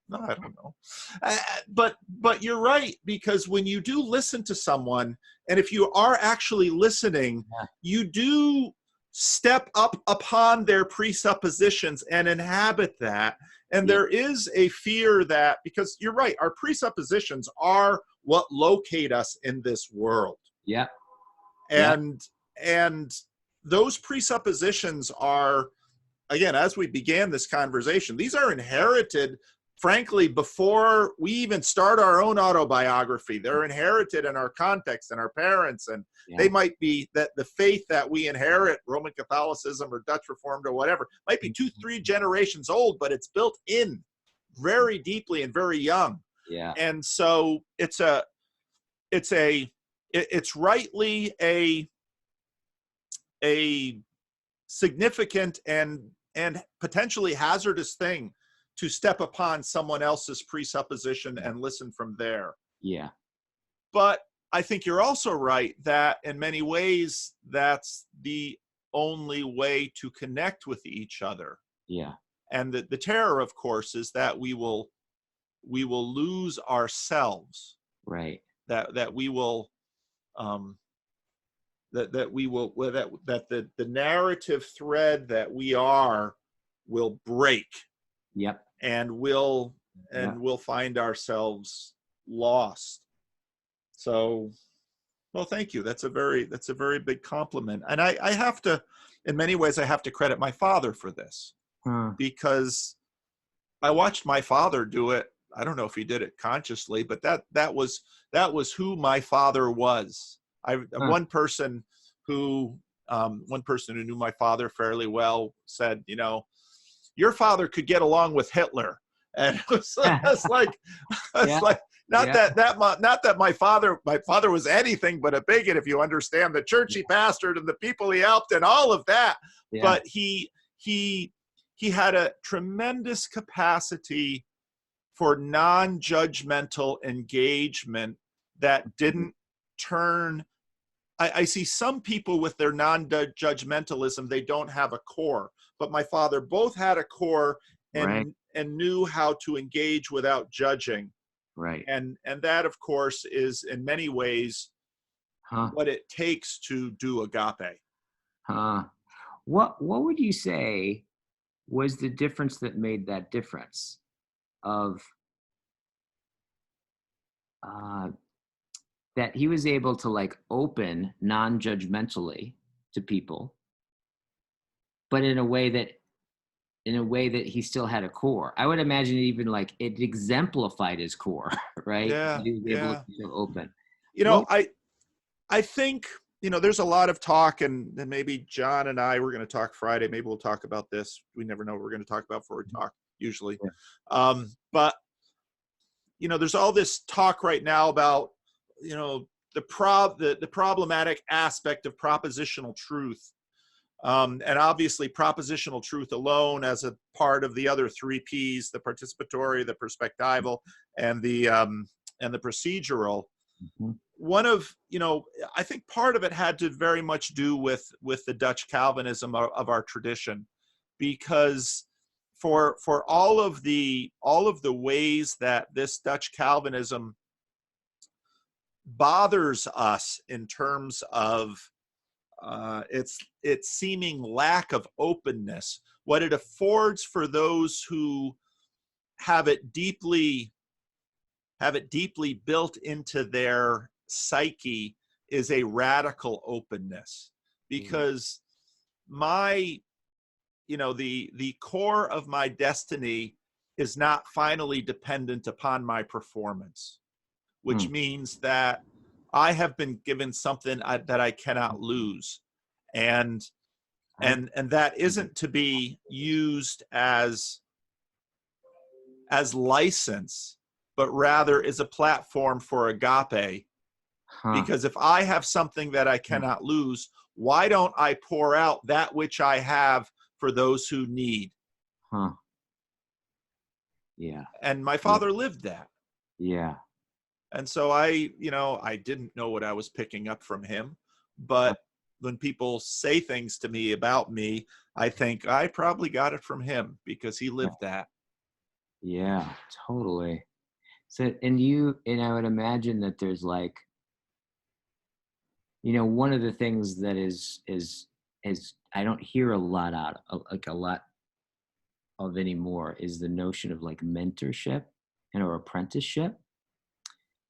no, I don't know. But you're right, because when you do listen to someone, and if you are actually listening, you do step up upon their presuppositions and inhabit that. And there is a fear that, because you're right, our presuppositions are what locate us in this world. Yeah. And those presuppositions are, again, as we began this conversation, these are inherited, frankly, before we even start our own autobiography. They're inherited in our context and our parents, and they might be that the faith that we inherit, Roman Catholicism or Dutch Reformed or whatever, might be 2-3 generations old, but it's built in very deeply and very young. Yeah. And so it's rightly a significant and potentially hazardous thing to step upon someone else's presupposition and listen from there. Yeah. But I think you're also right that in many ways, that's the only way to connect with each other. Yeah. And the terror, of course, is that we will lose ourselves. Right. That we will that the narrative thread that we are will break. Yep. And we'll find ourselves lost. So, well, thank you. That's a very big compliment. And I have to, in many ways, I have to credit my father for this, because I watched my father do it. I don't know if he did it consciously, but that was who my father was. One person who knew my father fairly well said, your father could get along with Hitler. And it was like, not that my father was anything but a bigot, if you understand the church he pastored and the people he helped and all of that. Yeah. But he had a tremendous capacity for non-judgmental engagement that didn't turn. I see some people with their non-judgmentalism, they don't have a core, but my father both had a core Right. and knew how to engage without judging. Right. And that, of course, is in many ways Huh. what it takes to do agape. Huh. What would you say was the difference that made that difference of that he was able to like open non-judgmentally to people, but in a way that he still had a core? I would imagine even like it exemplified his core, right? Yeah, He was able yeah. to feel open. You know, Well, I think, there's a lot of talk, and maybe John and I, we're going to talk Friday. Maybe we'll talk about this. We never know what we're going to talk about before we talk, usually. yeah. But, there's all this talk right now about, the problematic aspect of propositional truth. And obviously propositional truth alone as a part of the other three P's, the participatory, the perspectival, and the procedural. Mhm. One of, I think part of it had to very much do with the Dutch Calvinism of our tradition, because for all of the ways that this Dutch Calvinism bothers us in terms of its seeming lack of openness, what it affords for those who have it deeply built into their psyche is a radical openness. Because the core of my destiny is not finally dependent upon my performance, which means that I have been given something that I cannot lose. And that isn't to be used as license, but rather is a platform for agape. Because if I have something that I cannot lose, why don't I pour out that which I have for those who need? Yeah. And my father lived that. Yeah. And so I didn't know what I was picking up from him, but when people say things to me about me, I think I probably got it from him because he lived that. Yeah, totally. So, and I would imagine that there's like, one of the things that is I don't hear a lot of anymore is the notion of like mentorship or apprenticeship.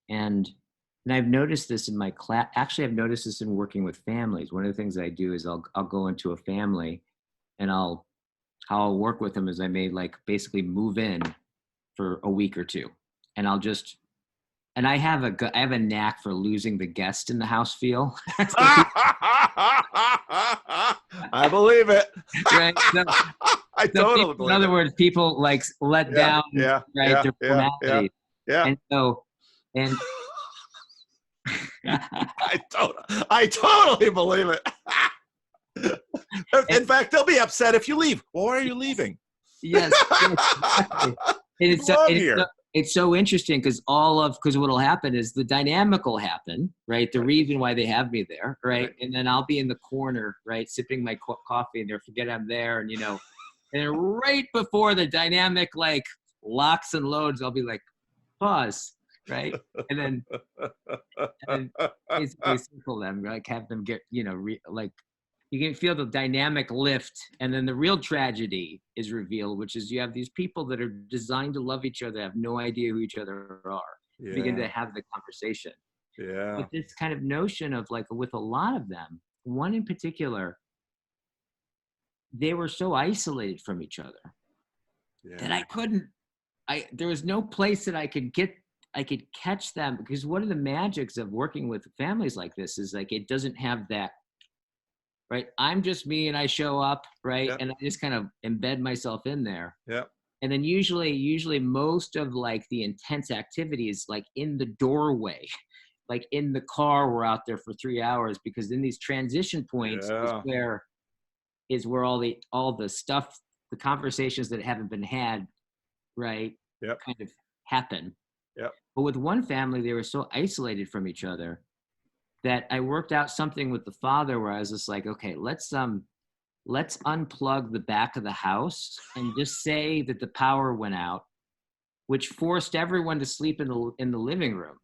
And I've noticed this in my class. Actually, I've noticed this in working with families. One of the things I do is I'll go into a family and how I'll work with them is I may like basically move in for a week or two, and I have a knack for losing the guest in the house feel. I believe it. Right. I totally believe it. In other words, people like let down their formalities. Yeah. And so, and I totally believe it. In fact, they'll be upset if you leave. Well, why are you leaving? Yes. Exactly. And it's so interesting because what'll happen is the dynamic will happen, right? The reason why they have me there, right? And then I'll be in the corner, right, sipping my coffee, and they'll forget I'm there, and and right before the dynamic like locks and loads, I'll be like, pause, right, and then basically circle them, like have them get, like. You can feel the dynamic lift, and then the real tragedy is revealed, which is you have these people that are designed to love each other, have no idea who each other are, begin to have the conversation. Yeah. But this kind of notion of like, with a lot of them, one in particular, they were so isolated from each other that there was no place that I could catch them, because one of the magics of working with families like this is like, it doesn't have that. Right. I'm just me and I show up. Right. Yep. And I just kind of embed myself in there. Yeah. And then usually most of like the intense activity is like in the doorway, like in the car, we're out there for 3 hours, because in these transition points is where all the stuff, the conversations that haven't been had. Right. Yep. Kind of happen. Yep. But with one family, they were so isolated from each other that I worked out something with the father where I was just like, okay, let's unplug the back of the house and just say that the power went out, which forced everyone to sleep in the living room.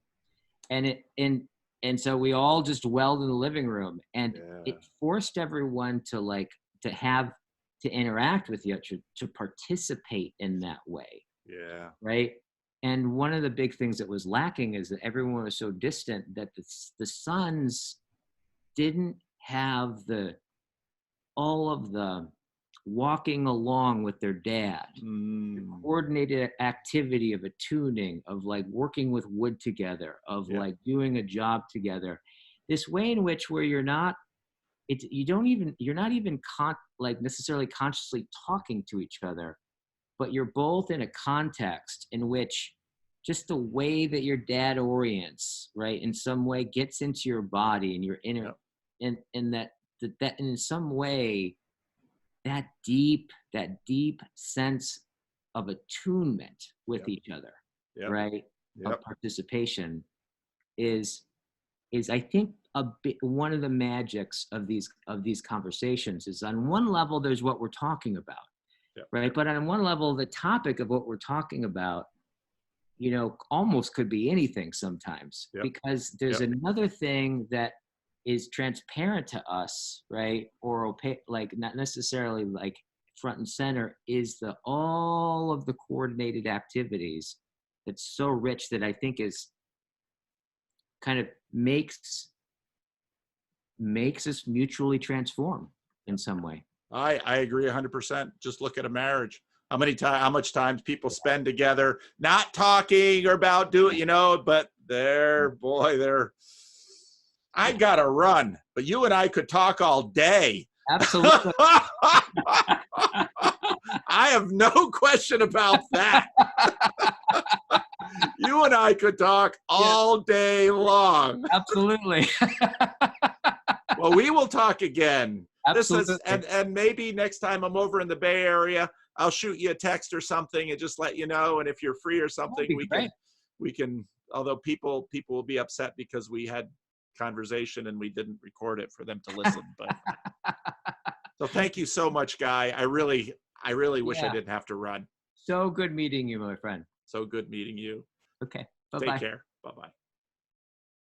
And so we all just dwelled in the living room, and it forced everyone to interact with each other, to participate in that way. Yeah. Right. And one of the big things that was lacking is that everyone was so distant that the sons didn't have all of the walking along with their dad, the coordinated activity of attuning, of like working with wood together, of like doing a job together. This way in which where you're not even necessarily consciously talking to each other, but you're both in a context in which just the way that your dad orients, right, in some way gets into your body and your inner, and that in some way, that deep sense of attunement with each other, right, of participation is I think one of the magics of these conversations is, on one level, there's what we're talking about. Right. But on one level, the topic of what we're talking about, almost could be anything sometimes, because there's another thing that is transparent to us, right? Or opaque, like not necessarily like front and center, is all of the coordinated activities that's so rich that I think is kind of makes us mutually transform in some way. I agree 100%. Just look at a marriage. How much time people spend together, not talking or about doing, but I gotta run, but you and I could talk all day. Absolutely. I have no question about that. You and I could talk all day long. Absolutely. Well, we will talk again. Absolutely. And maybe next time I'm over in the Bay Area, I'll shoot you a text or something and just let you know. And if you're free or something, we can, although people will be upset because we had conversation and we didn't record it for them to listen. But so thank you so much, Guy. I really wish I didn't have to run. So good meeting you, my friend. So good meeting you. Okay. Bye-bye. Take care. Bye-bye.